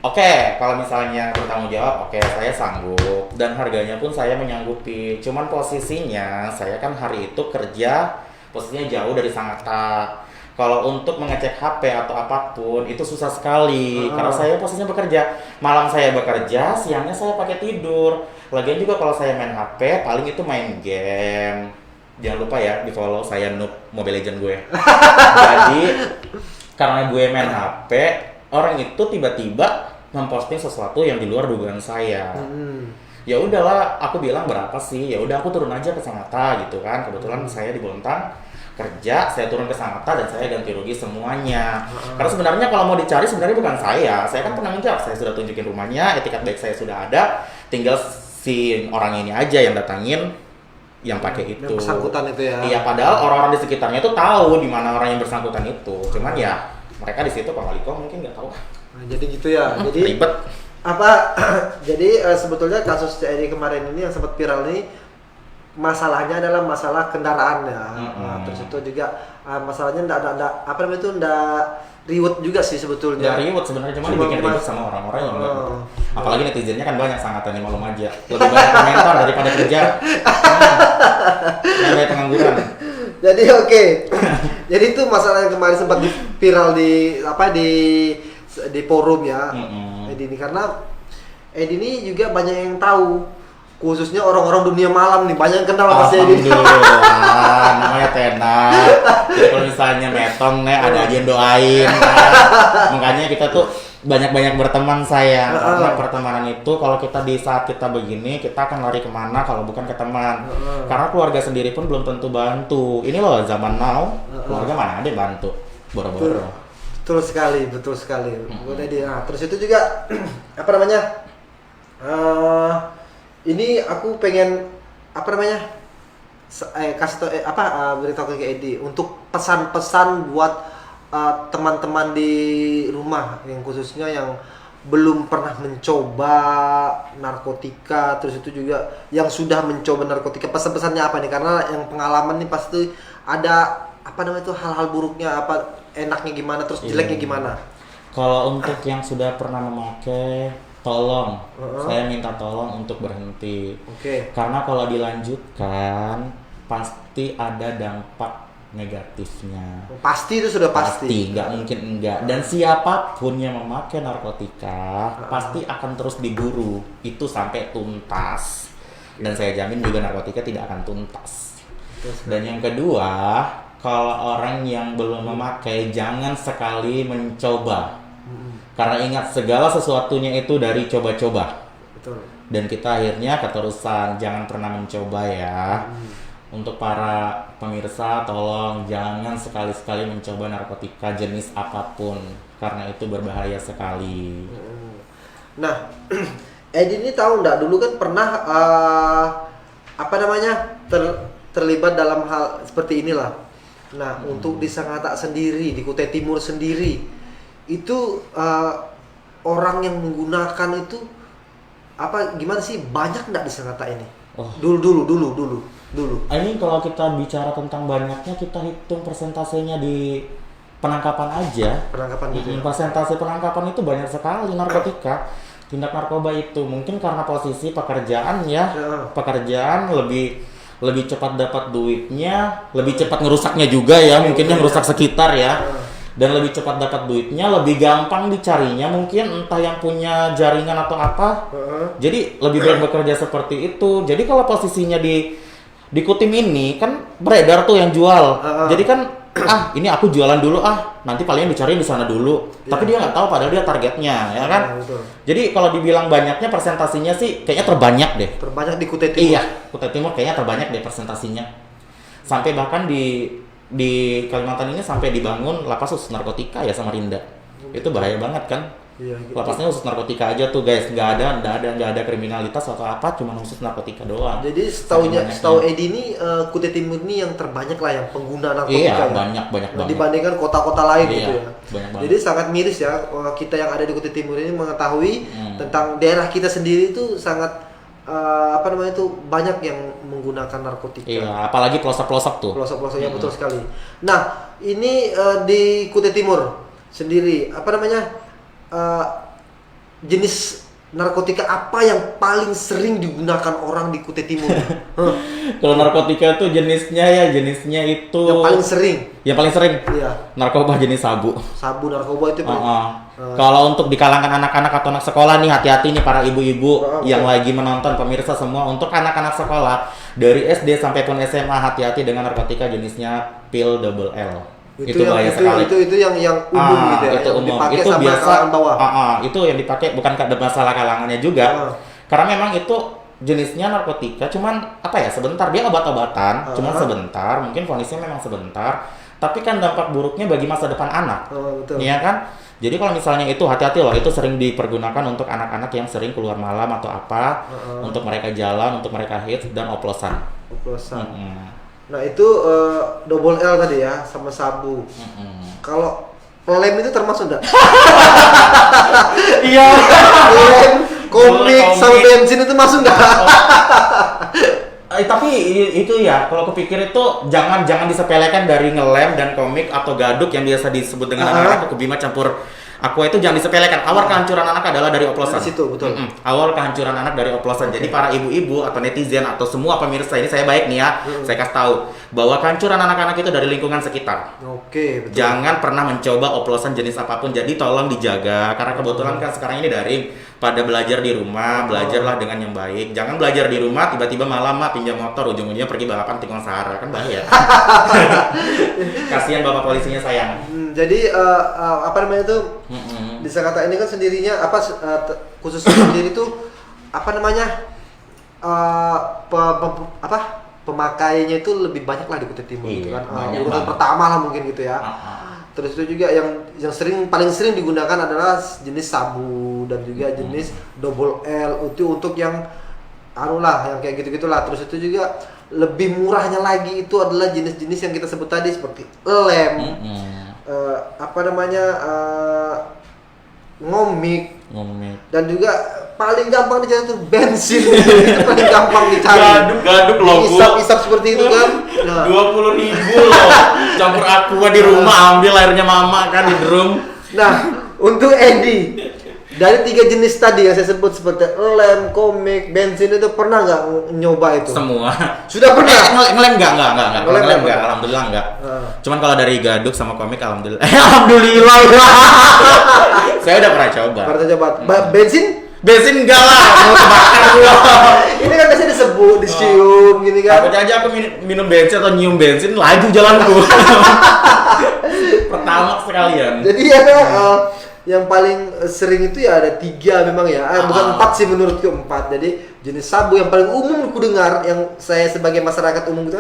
Oke, kalau misalnya bertanggung jawab, saya sanggup dan harganya pun saya menyanggupi. Cuman posisinya saya kan hari itu kerja, posisinya jauh dari Sang Hatta. Kalau untuk mengecek HP atau apapun itu susah sekali karena saya posisinya bekerja. Malam saya bekerja, siangnya saya pakai tidur. Lagian juga kalau saya main HP paling itu main game. Jangan lupa ya di follow saya Noob Mobile Legend gue. Jadi karena gue main HP, orang itu tiba-tiba memposting sesuatu yang di luar dugaan saya. Ya udahlah, aku bilang berapa sih? Ya udah aku turun aja ke Sang Hatta gitu kan. Kebetulan saya di Bontang kerja, saya turun ke Sang Hatta dan saya ganti rugi semuanya. Karena sebenarnya kalau mau dicari sebenarnya bukan saya kan penanggung jawab. Saya sudah tunjukin rumahnya, etikat baik saya sudah ada, tinggal si orang ini aja yang datangin yang pakai itu. Yang bersangkutan itu ya. Iya, padahal orang-orang di sekitarnya itu tahu di mana orang yang bersangkutan itu. Cuman ya mereka di situ Komaliko mungkin nggak tahu. Nah, jadi gitu ya. Jadi ribet. Jadi sebetulnya kasus CID kemarin ini yang sempat viral ini masalahnya adalah masalah kendaraan ya. Terus itu juga masalahnya enggak apa namanya itu enggak ribut juga sih sebetulnya. Ya ribut sebenarnya, cuma dibikin ribut sama orang-orang yang enggak. Apalagi netizennya kan banyak sangat nih, maklum aja. Lebih banyak komentar daripada kerja. Kayak pengangguran. Jadi jadi itu masalah yang kemarin sempat viral di forum ya. Edi ini karena Edi ini juga banyak yang tahu, khususnya orang-orang dunia malam nih banyak yang kenal sama si Edi. Alhamdulillah, namanya tenar. Jadi kalau misalnya metong nih ada aja yang doain. Makanya kita tuh banyak-banyak berteman saya. Karena pertemanan itu kalau kita di saat kita begini, kita akan lari kemana kalau bukan ke teman. Karena keluarga sendiri pun belum tentu bantu. Ini loh zaman now, keluarga mana ada yang bantu, boro-boro. Betul sekali. Terus itu juga apa namanya? Ini aku pengen kasih tau beritahu ke Edi untuk pesan-pesan buat teman-teman di rumah yang khususnya yang belum pernah mencoba narkotika, terus itu juga yang sudah mencoba narkotika, pesan-pesannya apa nih? Karena yang pengalaman nih pasti ada hal-hal buruknya, enaknya gimana, terus jeleknya gimana. Kalau untuk yang sudah pernah memakai, tolong, saya minta tolong untuk berhenti. Karena kalau dilanjutkan pasti ada dampak negatifnya. Pasti itu sudah pasti. Nggak mungkin enggak. Dan siapapun yang memakai narkotika pasti akan terus diburu. Itu sampai tuntas. Dan saya jamin juga narkotika tidak akan tuntas. Dan yang kedua, kalau orang yang belum memakai jangan sekali mencoba. Karena ingat segala sesuatunya itu dari coba-coba. Betul. Dan kita akhirnya keterusan, jangan pernah mencoba ya. Untuk para pemirsa, tolong jangan sekali-sekali mencoba narkotika jenis apapun, karena itu berbahaya sekali. Nah, Edi ini tahu nggak, dulu kan pernah terlibat dalam hal seperti inilah. Nah, untuk di Sangatta sendiri, di Kutai Timur sendiri, itu orang yang menggunakan itu gimana sih, banyak nggak di Sangatta ini? Oh. Dulu. Ini kalau kita bicara tentang banyaknya, kita hitung persentasenya di penangkapan aja. Penangkapan gitu ya? Persentase penangkapan itu banyak sekali narkotika, tindak narkoba itu. Mungkin karena posisi pekerjaan ya, pekerjaan lebih cepat dapat duitnya, lebih cepat ngerusaknya juga ya, mungkin yang ngerusak sekitar ya. Dan lebih cepat dapat duitnya, lebih gampang dicarinya, mungkin entah yang punya jaringan atau apa. Jadi lebih baik bekerja seperti itu. Jadi kalau posisinya di Kutim ini kan beredar tuh yang jual. Jadi kan ini aku jualan dulu nanti paling dicari di sana dulu. Tapi dia nggak tahu padahal dia targetnya, ya kan? Jadi kalau dibilang banyaknya, persentasinya sih kayaknya terbanyak deh. Terbanyak di Kutai Timur. Iya, Kutai Timur kayaknya terbanyak deh persentasinya. Sampai bahkan di Kalimantan ini sampai dibangun lapas khusus narkotika ya Samarinda. Itu bahaya banget kan? Iya, gitu. Lapasnya khusus narkotika aja tuh guys, nggak ada kriminalitas atau apa, cuma khusus narkotika doang. Jadi setahu Edi ini Kutai Timur ini yang terbanyak lah yang pengguna narkotika. Iya, ya? banyak banget. Dibandingkan kota-kota lain Iya, gitu ya. banyak banget. Jadi sangat miris ya kita yang ada di Kutai Timur ini mengetahui tentang daerah kita sendiri itu sangat banyak yang menggunakan narkotika. Iya, apalagi pelosok-pelosok tuh. Pelosok-pelosoknya betul sekali. Nah, ini di Kutai Timur sendiri jenis narkotika apa yang paling sering digunakan orang di Kutai Timur? Kalau narkotika tuh jenisnya itu yang paling sering. Iya. Narkoba jenis sabu. Sabu narkoba itu. Kalau untuk di kalangan anak-anak atau anak sekolah nih, hati-hati nih para ibu-ibu yang lagi menonton, pemirsa semua, untuk anak-anak sekolah dari SD sampai pun SMA, hati-hati dengan narkotika jenisnya pil double L. Itu bahaya sekali. Itu yang umum gitu ya. Itu yang umum. dipakai Itu sama biasa. kalangan bawah. Itu yang dipakai bukan masalah kalangannya juga. Karena memang itu jenisnya narkotika, cuman sebentar, dia obat-obatan, cuman sebentar, mungkin vonisnya memang sebentar, tapi kan dampak buruknya bagi masa depan anak. Betul. Iya kan? Jadi kalau misalnya itu, hati-hati loh, itu sering dipergunakan untuk anak-anak yang sering keluar malam atau apa, untuk mereka jalan, untuk mereka hits dan oplosan. Nah itu double L tadi ya, sama sabu. Kalau lem itu termasuk enggak? Iya. Lem, komik, sama bensin itu masuk enggak? Tapi itu ya, kalau kepikir itu jangan disepelekan dari ngelem dan komik atau gaduk yang biasa disebut dengan anak-anak kebima campur aqua, itu jangan disepelekan. Awal kehancuran anak adalah dari oplosan. Di situ, betul. Awal kehancuran anak dari oplosan. Jadi para ibu-ibu atau netizen atau semua pemirsa ini, saya baik nih ya, saya kasih tahu bahwa kehancuran anak-anak itu dari lingkungan sekitar. Oke, betul. Jangan pernah mencoba oplosan jenis apapun. Jadi tolong dijaga, karena kebetulan kan sekarang ini daring, pada belajar di rumah, belajarlah dengan yang baik. Jangan belajar di rumah tiba-tiba malam pinjam motor, ujung-ujungnya pergi balapan tikungan Sahara, kan bahaya. Kasihan bapak polisinya sayang. Jadi di Sangatta ini kan sendirinya khususnya sendiri tuh pemakainya itu lebih banyak lah di Kutai Timur gitu kan. Urutan pertama lah mungkin gitu ya. Terus itu juga yang paling sering digunakan adalah jenis sabu dan juga jenis double L itu untuk yang yang kayak gitu-gitulah. Terus itu juga lebih murahnya lagi itu adalah jenis-jenis yang kita sebut tadi seperti lem, ngomik, dan juga paling gampang dicari itu bensin. Itu paling gampang dicari. Gaduk loh, isap seperti itu kan. 20.000 loh. Campur aqua di rumah, ambil airnya mama kan di drum. Nah, untuk Edi, dari 3 jenis tadi yang saya sebut seperti lem, komik, bensin, itu pernah nggak nyoba itu? Semua. Sudah pernah? Ngelem enggak. Ngelem enggak, alhamdulillah enggak. Cuman kalau dari gaduk sama komik alhamdulillah. Alhamdulillah. Saya udah pernah coba. Bensin enggak lah, mau terbakar gua. Ini kan biasanya disebut, dicium gini kan. Aku aja minum bensin atau nyium bensin, laju jalanku. Pertama sekalian. Jadi ya yang paling sering itu ya ada 3 memang ya. Bukan 4 sih menurutku 4. Jadi jenis sabu yang paling umum ku dengar yang saya sebagai masyarakat umum gitu.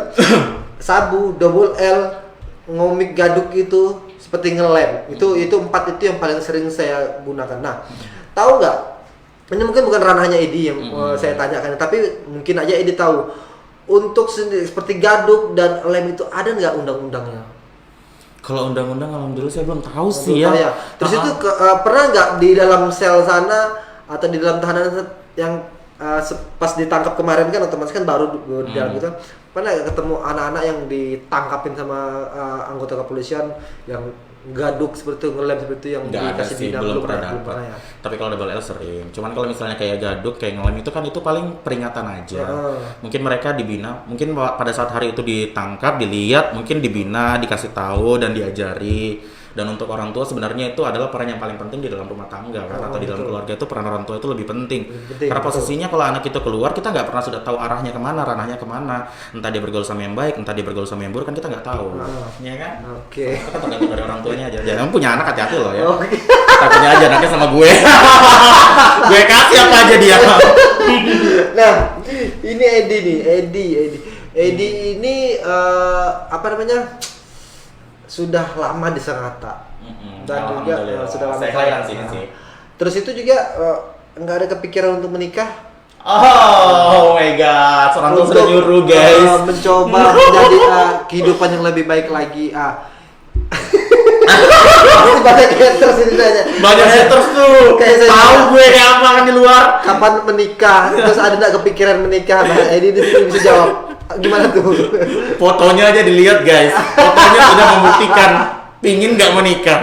Sabu, double L, ngomik gaduk itu seperti ngelem. Itu 4 itu yang paling sering saya gunakan. Nah, tahu nggak? Ini mungkin bukan ranahnya Edi yang saya tanyakan, tapi mungkin aja Edi tahu. Untuk seperti gaduk dan lem itu ada nggak undang-undangnya? Kalau undang-undang alhamdulillah saya belum tahu sih ya. Terus itu pernah nggak di dalam sel sana atau di dalam tahanan yang pas ditangkap kemarin kan otomatis kan baru di dalam gitu, pernah nggak ketemu anak-anak yang ditangkapin sama anggota kepolisian yang gaduk seperti itu, ngelem seperti itu yang Nggak ada dikasih sih, bidang? belum pernah dapat. ya? Tapi kalau double L sering. Cuman kalau misalnya kayak gaduk, kayak ngelem itu kan itu paling peringatan aja. Mungkin mereka dibina, mungkin pada saat hari itu ditangkap, dilihat, mungkin dibina, dikasih tahu dan diajari. Dan untuk orang tua sebenarnya itu adalah peran yang paling penting di dalam rumah tangga kan, atau di dalam keluarga itu peran orang tua itu lebih penting. Karena posisinya kalau anak itu keluar, kita nggak pernah sudah tahu arahnya kemana, ranahnya kemana. Entah dia bergaul sama yang baik, entah dia bergaul sama yang buruk, kan kita nggak tahu. Iya kan? Oke. Itu kan tergantung dari orang tuanya aja. Jangan punya anak, hati-hati loh ya. Oke. Takutnya aja anaknya sama gue. Gue kasih apa aja dia. Nah, ini Edi nih, Edi ini apa namanya? Sudah lama di Sangatta. Dan juga sudah lama. Saya kelahiran sini sih. Terus itu juga nggak ada kepikiran untuk menikah? Oh my god, seorang tuh sudah nyuruh guys. Mencoba menjadi kehidupan yang lebih baik lagi. Pasti banyak haters ini nanya. Banyak haters tuh. Tahu gue kayak apa kan di luar. Kapan menikah? Terus ada nggak kepikiran menikah? Nah, Edi di sini bisa jawab. Gimana tuh? Fotonya aja dilihat guys. Fotonya sudah membuktikan pingin nggak menikah.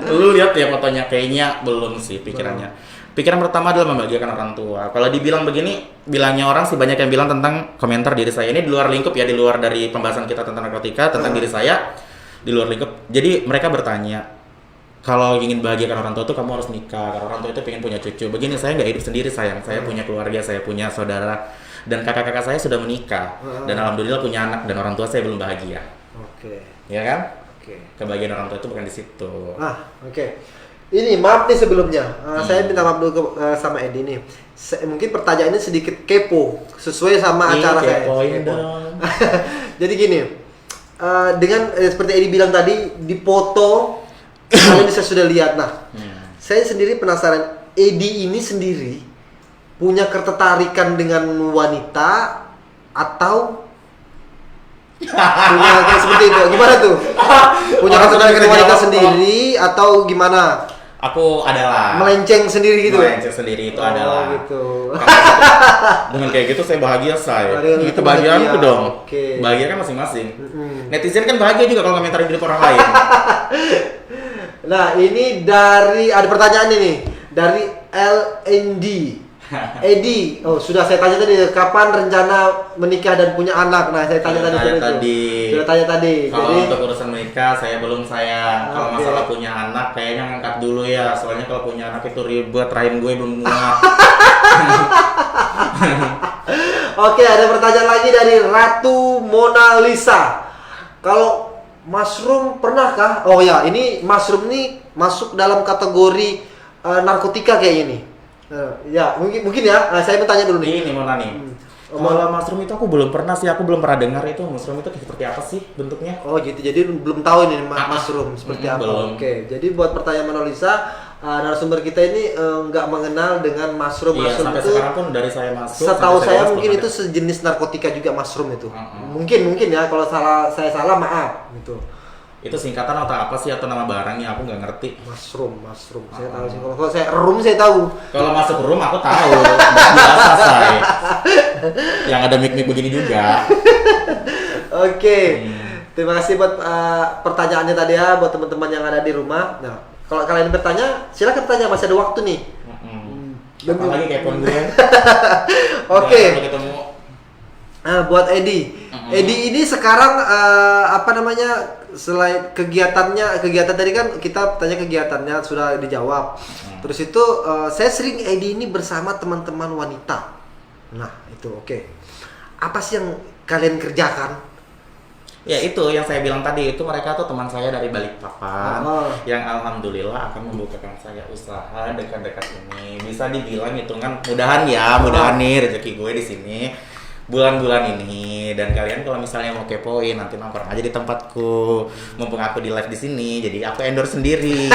Lu lihat ya fotonya, kayaknya belum sih pikirannya. Pikiran pertama adalah membahagiakan orang tua. Kalau dibilang begini, bilangnya orang sih banyak yang bilang tentang komentar diri saya. Ini di luar lingkup ya, di luar dari pembahasan kita tentang narkotika, tentang diri saya. Di luar lingkup. Jadi mereka bertanya, kalau ingin bahagiakan orang tua tuh kamu harus nikah. Karena orang tua itu pengen punya cucu. Begini, saya nggak hidup sendiri sayang. Saya punya keluarga, saya punya saudara. Dan kakak-kakak saya sudah menikah. Dan alhamdulillah punya anak. Dan orang tua saya belum bahagia. Oke. Ya kan? Oke. Kebahagiaan orang tua itu bukan di situ. Oke. Ini maaf nih sebelumnya. Saya minta maaf dulu sama Edi nih. Mungkin pertanyaannya sedikit kepo sesuai sama acara saya. Kepoin dong. Jadi gini. Dengan seperti Edi bilang tadi di foto kalian bisa sudah lihat. Nah, saya sendiri penasaran, Edi ini sendiri punya ketertarikan dengan wanita atau punya kayak seperti itu? Gimana tuh? Punya ketertarikan dengan wanita sendiri atau gimana? Aku adalah Melenceng sendiri gitu? melenceng sendiri itu adalah. Gitu. Dengan kayak gitu saya bahagia saya. Dengan Itu gitu kebahagiaanku bahagia. dong. Oke. Bahagia kan masing-masing. Netizen kan bahagia juga kalau komentarin hidup orang lain. Nah, ini dari ada pertanyaan ini dari LND. Edi, sudah saya tanya tadi kapan rencana menikah dan punya anak. Nah, saya tanya tadi. Sudah tanya tadi. Kalau Jadi untuk urusan menikah saya belum sayang. Kalau masalah punya anak kayaknya ngangkat dulu ya. Soalnya kalau punya anak itu ribet, rahim gue belum muat. Oke, ada pertanyaan lagi dari Ratu Mona Lisa. Kalau mushroom pernahkah? Oh ya, ini mushroom ini masuk dalam kategori narkotika kayak ini. Ya, mungkin ya. Saya bertanya dulu nih. Ini Mona nih. Kalau mushroom itu aku belum pernah sih. Aku belum pernah dengar itu mushroom itu seperti apa sih bentuknya. Oh gitu, jadi belum tahu ini mushroom seperti apa. Belum. Oke, jadi buat pertanyaan Mona Lisa, narasumber kita ini nggak mengenal dengan mushroom. Iya, Mushroom sampai itu, sekarang pun dari saya masuk. setahu sampai saya keluar mungkin belum itu ada. sejenis narkotika juga mushroom itu. Mungkin ya, kalau saya salah maaf gitu. Itu singkatan atau apa sih atau nama barangnya aku nggak ngerti. Mushroom. Saya tahu sih. Kalau saya room saya tahu. Kalau masuk room aku tahu. Biasa saya. Yang ada mic-mic begini juga. Oke. Terima kasih buat pertanyaannya tadi ya buat teman-teman yang ada di rumah. Nah, kalau kalian bertanya, silakan bertanya, masih ada waktu nih. Kapan lagi kepoin gue? Oke. Jangan ketemu. Buat Edi. Edi ini sekarang apa namanya? Selain kegiatan tadi kan kita tanya kegiatannya sudah dijawab. Terus itu saya sering Edi ini bersama teman-teman wanita. Nah, itu oke. Apa sih yang kalian kerjakan? Ya itu yang saya bilang tadi, itu mereka tuh teman saya dari Balikpapan yang alhamdulillah akan membukakan saya usaha dekat-dekat ini. Bisa dibilang hitungan mudahan nih rezeki gue di sini bulan-bulan ini. Dan kalian kalau misalnya mau kepoin nanti nongkrong aja di tempatku. Mumpung aku di live di sini, jadi aku endorse sendiri.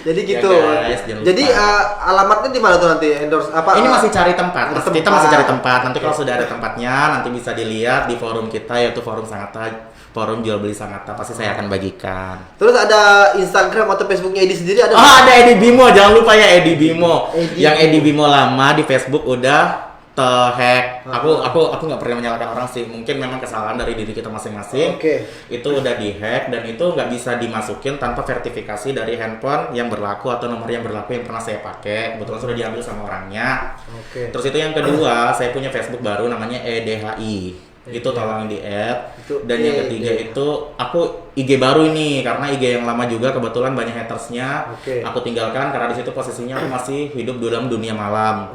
Jadi Ya gitu. guys, jangan Jadi lupa. alamatnya di mana tuh nanti endorse apa? Ini masih cari tempat. tempat. Kita masih cari tempat. Nanti kalau sudah ada tempatnya, nanti bisa dilihat di forum kita, yaitu forum Sangatta, forum jual beli Sangatta. Pasti saya akan bagikan. Terus ada Instagram atau Facebooknya Edi sendiri ada? Oh, ada Edi Bimo. Jangan lupa ya Edi Bimo. Edi Yang Bimo. Edi Bimo lama di Facebook udah terhack. Aku nggak pernah menyalahkan orang sih. Mungkin memang kesalahan dari diri kita masing-masing. Oke. Itu udah dihack dan itu nggak bisa dimasukin tanpa verifikasi dari handphone yang berlaku atau nomor yang berlaku yang pernah saya pakai. Kebetulan sudah diambil sama orangnya. Oke. Terus itu yang kedua, saya punya Facebook baru namanya EDHI. Itu tolong di-add. Dan yang ketiga itu aku IG baru ini karena IG yang lama juga kebetulan banyak hatersnya. Oke. Aku tinggalkan karena di situ posisinya aku masih hidup dalam dunia malam.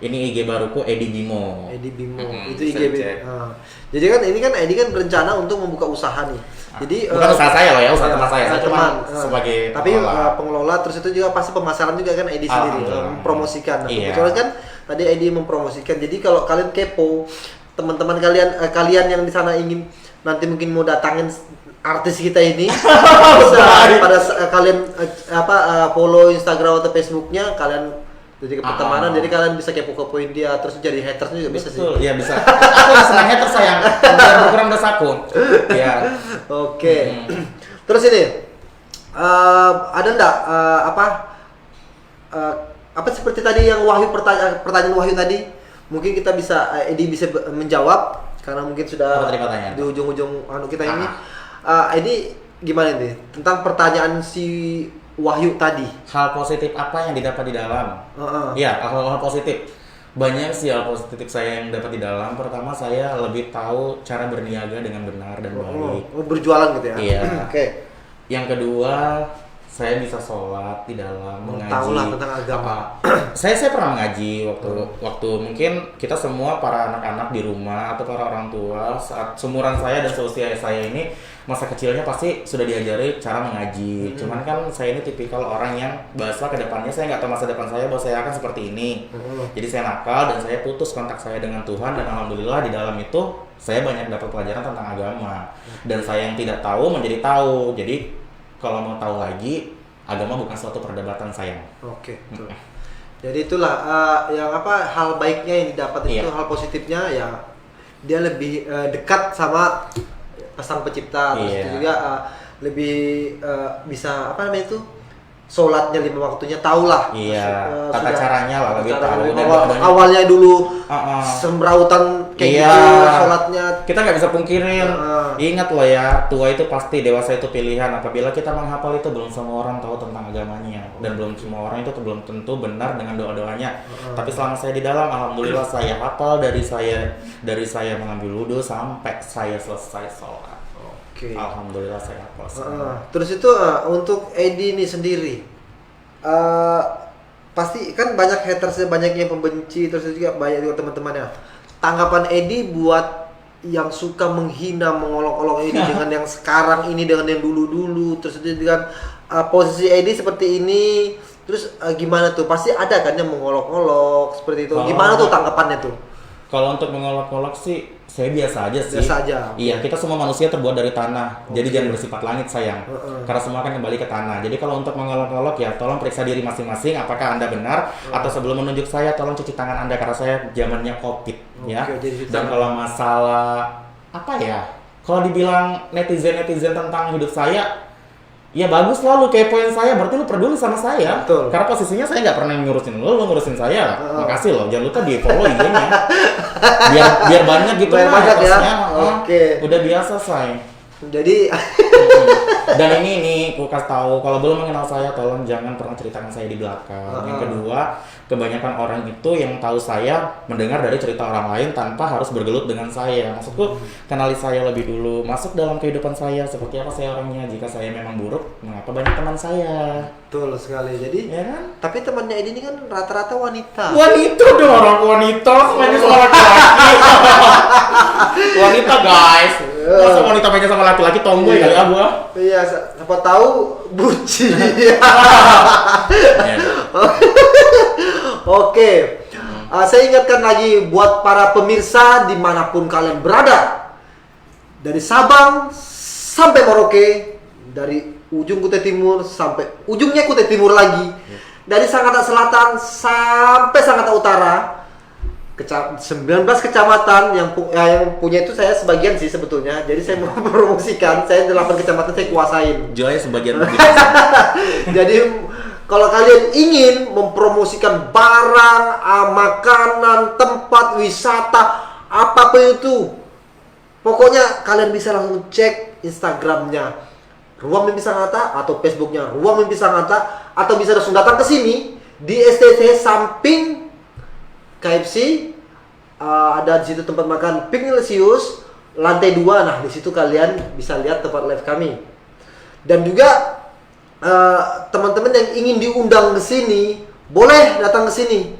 Ini IG baruku Edi Bimo. Edi Bimo. Itu bisa IG. dicek. Jadi kan ini kan Edi kan berencana untuk membuka usaha nih. Jadi Bukan usaha saya loh ya, usaha teman saya. Saya cuma teman, sebagai tapi pengelola. pengelola terus itu juga pasti pemasaran juga kan Edi sendiri Alhamdulillah. mempromosikan. Nah, Iya. kebetulan kan tadi Edi mempromosikan. Jadi kalau kalian kepo, teman-teman kalian yang di sana ingin nanti mungkin mau datangin artis kita ini bisa pada kalian follow Instagram atau Facebooknya kalian jadi ke pertemanan, jadi kalian bisa kepo-kepoin dia terus jadi haters juga bisa sih. Betul, iya bisa. Aku senang hater sayang. Biar berkurang dosaku. Ya. Oke. Terus ini ada enggak apa seperti tadi yang pertanyaan Wahyu tadi? Mungkin kita bisa Edi bisa menjawab karena mungkin sudah Apa tadi pertanyaan? di ujung-ujung kita ini. Edi gimana nih tentang pertanyaan si Wahyu tadi? Hal positif apa yang didapat di dalam? Iya, hal positif. Banyak sih hal positif saya yang dapat di dalam. Pertama, saya lebih tahu cara berniaga dengan benar dan baik. Berjualan gitu ya? Iya. Oke. Yang kedua, saya bisa sholat di dalam, mengaji. Tahu lah tentang agama. Saya pernah mengaji waktu mungkin kita semua para anak-anak di rumah atau para orang tua saat seumuran saya dan seusia saya ini masa kecilnya pasti sudah diajari cara mengaji. Cuman kan saya ini tipikal orang yang bahasa kedepannya saya nggak tahu masa depan saya bahwa saya akan seperti ini. Jadi saya nakal dan saya putus kontak saya dengan Tuhan dan alhamdulillah di dalam itu saya banyak dapat pelajaran tentang agama dan saya yang tidak tahu menjadi tahu. Jadi kalau mau tahu lagi agama bukan suatu perdebatan sayang. Oke. Betul. Jadi itulah hal baiknya yang didapat itu hal positifnya ya dia lebih dekat sama pesan pencipta terus itu juga lebih bisa sholatnya 5 waktunya tahu lah. Iya. Tata caranya lah lebih tahu. Awalnya dulu semrautan kayak gitu sholatnya. Kita nggak bisa pungkirin. Ingat loh ya, tua itu pasti, dewasa itu pilihan. Apabila kita menghafal itu belum semua orang tahu tentang agamanya dan belum semua orang itu belum tentu benar dengan doa-doanya. Tapi selama saya di dalam, alhamdulillah saya hafal dari saya mengambil wudhu sampai saya selesai sholat. Alhamdulillah saya hafal. Terus itu untuk Edi ini sendiri, pasti kan banyak hatersnya, banyak yang pembenci, terus juga banyak juga teman-temannya. Tanggapan Edi buat yang suka menghina, mengolok-olok Edi dengan yang sekarang ini, dengan yang dulu-dulu, terus dengan posisi Edi seperti ini, terus gimana tuh? Pasti ada kan yang mengolok-olok seperti itu. Gimana tuh tanggapannya tuh? Kalau untuk mengolok-olok sih, saya biasa aja sih. Biasa aja. Iya, kita semua manusia terbuat dari tanah. Jadi jangan bersifat langit sayang. Karena semua akan kembali ke tanah. Jadi kalau untuk mengolok-olok ya tolong periksa diri masing-masing apakah Anda benar atau sebelum menunjuk saya tolong cuci tangan Anda karena saya zamannya Covid ya. Dan kalau masalah apa ya? Kalau dibilang netizen tentang hidup saya, ya bagus lah lu kepoin saya, berarti lu peduli sama saya. Betul. Karena posisinya saya nggak pernah ngurusin lu ngurusin saya. Makasih loh, jangan lupa di follow IG-nya. biar banyak gitu biar lah banyak ya. Oke. Udah biasa say. Jadi dan ini aku kasih tahu kalau belum mengenal saya tolong jangan pernah ceritakan saya di belakang. Yang kedua, kebanyakan orang itu yang tahu saya mendengar dari cerita orang lain tanpa harus bergelut dengan saya. Maksudku kenali saya lebih dulu, masuk dalam kehidupan saya seperti apa saya orangnya. Jika saya memang buruk, mengapa banyak teman saya? betul sekali. Jadi Ya kan? tapi temannya Edi ini kan rata-rata wanita. Wanita dong, orang wanita semuanya soal laki-laki. Wanita guys. Masa wanita pengen sama laki-laki tomboy kali ya gua. Iya, siapa tahu buci. Oke. Saya ingatkan lagi buat para pemirsa dimanapun kalian berada, dari Sabang sampai Merauke, dari ujung Kutai Timur sampai ujungnya Kutai Timur lagi, dari Sangatta Selatan sampai Sangatta Utara, 19 kecamatan yang punya itu saya sebagian sih sebetulnya. Jadi saya mau promosikan, saya 8 kecamatan saya kuasain. Jualnya sebagian. Jadi kalau kalian ingin mempromosikan barang, makanan, tempat wisata, apapun itu, pokoknya kalian bisa langsung cek Instagramnya Ruang Mimpi Sangatta atau Facebooknya Ruang Mimpi Sangatta, atau bisa langsung datang ke sini di STC samping KFC. Ada di situ tempat makan Pignilisius lantai 2. Nah, di situ kalian bisa lihat tempat live kami. Dan juga teman-teman yang ingin diundang ke sini boleh datang ke sini.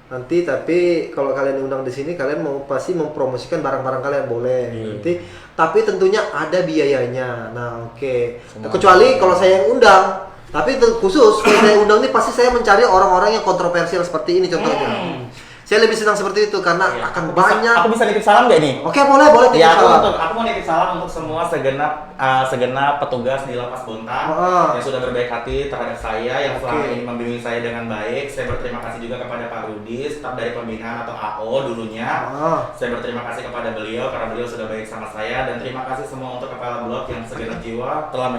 Nanti tapi kalau kalian diundang di sini, kalian mau pasti mempromosikan barang-barang kalian boleh. Nanti tapi tentunya ada biayanya. Nah, oke. Kecuali kalau saya yang undang. Tapi khusus kalau saya undang ini pasti saya mencari orang-orang yang kontroversial seperti ini contohnya. Saya lebih senang seperti itu karena akan banyak. Aku bisa nitip salam nggak nih? Oke, boleh titip Ya, salam. aku mau nitip salam untuk semua segenap petugas di Lapas Bontang yang sudah berbaik hati terhadap saya, yang selama ini membimbing saya dengan baik. Saya berterima kasih juga kepada Pak Rudi, staf dari pembinaan atau AO dulunya. Saya berterima kasih kepada beliau karena beliau sudah baik sama saya, dan terima kasih semua untuk kepala blok yang segenap jiwa telah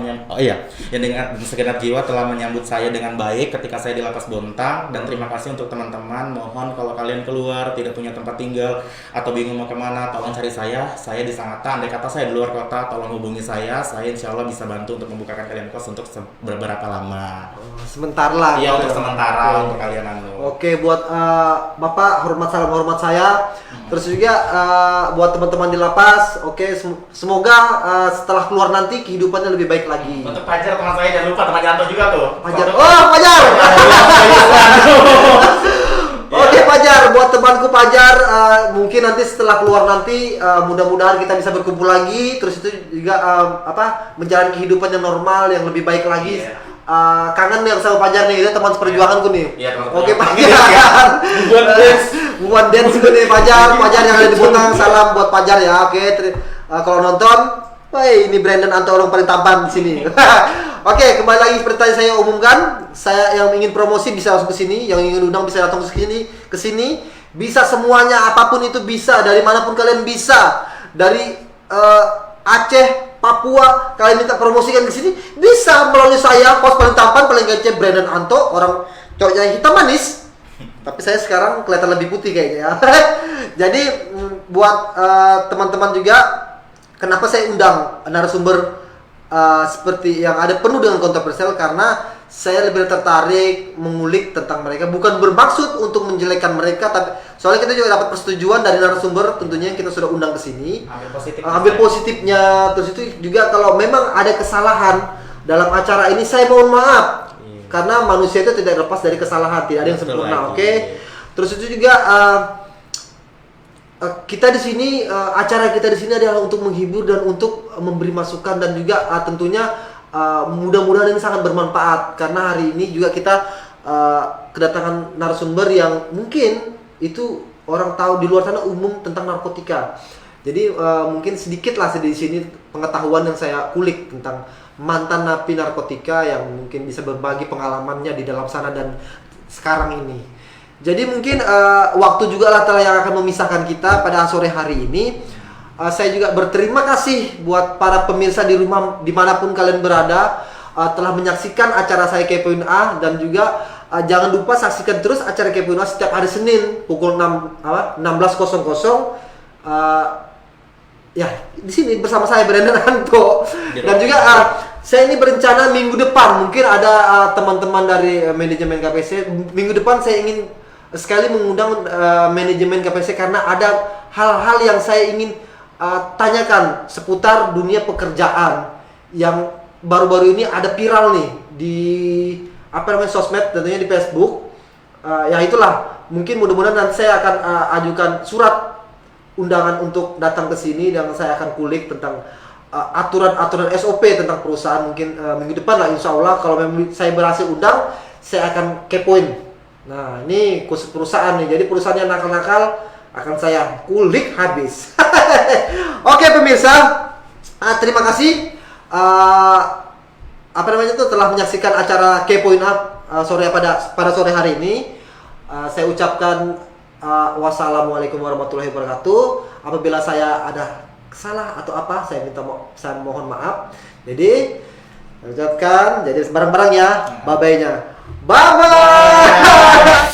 segenap jiwa telah menyambut saya dengan baik ketika saya di Lapas Bontang. Dan terima kasih untuk teman-teman. Mohon kalau kalian keluar tidak punya tempat tinggal atau bingung mau kemana, tolong cari saya di Sangatta. Andai kata saya di luar kota, tolong hubungi saya insya Allah bisa bantu untuk membukakan kalian kos untuk beberapa lama. Sebentar lah. Iya, untuk sementara untuk kalian Oke, buat Bapak hormat saya. Terus juga buat teman-teman di lapas, semoga setelah keluar nanti kehidupannya lebih baik lagi. Untuk Pajar teman saya, jangan lupa teman Yanto juga tuh. Pajar. Pajar. Oke, Pajar, buat temanku Pajar, mungkin nanti setelah keluar nanti mudah-mudahan kita bisa berkumpul lagi, terus itu juga menjalani kehidupan yang normal, yang lebih baik lagi. Kangen nih sama Pajar nih, teman seperjuanganku nih. Oke, Pajar. Buat dance nih Pajar yang ada di Bontang, salam buat Pajar ya. Oke, kalau nonton, ini Brandon Anto orang paling tampan di sini. Oke, kembali lagi seperti tadi saya umumkan, saya yang ingin promosi bisa langsung ke sini, yang ingin undang bisa datang ke sini, bisa semuanya, apapun itu bisa, dari manapun kalian bisa, dari Aceh, Papua, kalian minta promosikan ke sini, bisa melalui saya, pos paling tampan, paling kece Brandon Anto, orang cowoknya hitam manis, tapi saya sekarang kelihatan lebih putih kayaknya. Jadi buat teman-teman juga, kenapa saya undang narasumber seperti yang ada penuh dengan kontroversial, karena saya lebih tertarik mengulik tentang mereka, bukan bermaksud untuk menjelekkan mereka, tapi soalnya kita juga dapat persetujuan dari narasumber tentunya yang kita sudah undang ke sini. Ambil positifnya. Terus itu juga kalau memang ada kesalahan dalam acara ini, saya mohon maaf. Karena manusia itu tidak lepas dari kesalahan, tidak ada yang sempurna, oke? Terus itu juga kita di sini, acara kita di sini adalah untuk menghibur dan untuk memberi masukan, dan juga tentunya mudah-mudahan ini sangat bermanfaat, karena hari ini juga kita kedatangan narasumber yang mungkin itu orang tahu di luar sana umum tentang narkotika. Jadi mungkin sedikit lah di sini pengetahuan yang saya kulik tentang mantan napi narkotika yang mungkin bisa berbagi pengalamannya di dalam sana dan sekarang ini. Jadi mungkin waktu juga lah yang akan memisahkan kita pada sore hari ini. Saya juga berterima kasih buat para pemirsa di rumah dimanapun kalian berada, telah menyaksikan acara saya Kepoin A, dan juga jangan lupa saksikan terus acara Kepoin A setiap hari Senin pukul 16.00. Ya, di sini bersama saya Brandon Anto. Dan juga saya ini berencana minggu depan mungkin ada teman-teman dari manajemen KPC. Minggu depan saya ingin sekali mengundang manajemen KPC, karena ada hal-hal yang saya ingin tanyakan seputar dunia pekerjaan yang baru-baru ini ada viral nih di sosmed, tentunya di Facebook. Ya itulah, mungkin mudah-mudahan nanti saya akan ajukan surat undangan untuk datang ke sini dan saya akan kulik tentang aturan-aturan SOP tentang perusahaan. Mungkin minggu depan lah insya Allah kalau memang saya berhasil undang, saya akan kepoin. Nah ini khusus perusahaan nih, jadi perusahaan yang nakal-nakal akan saya kulik habis. Oke pemirsa, terima kasih telah menyaksikan acara Kepoin Up pada sore hari ini. Saya ucapkan wassalamualaikum warahmatullahi wabarakatuh. Apabila saya ada salah atau apa, saya mohon maaf. Jadi ucapkan, jadi bareng-bareng ya, bye-bye-nya. Bye-bye.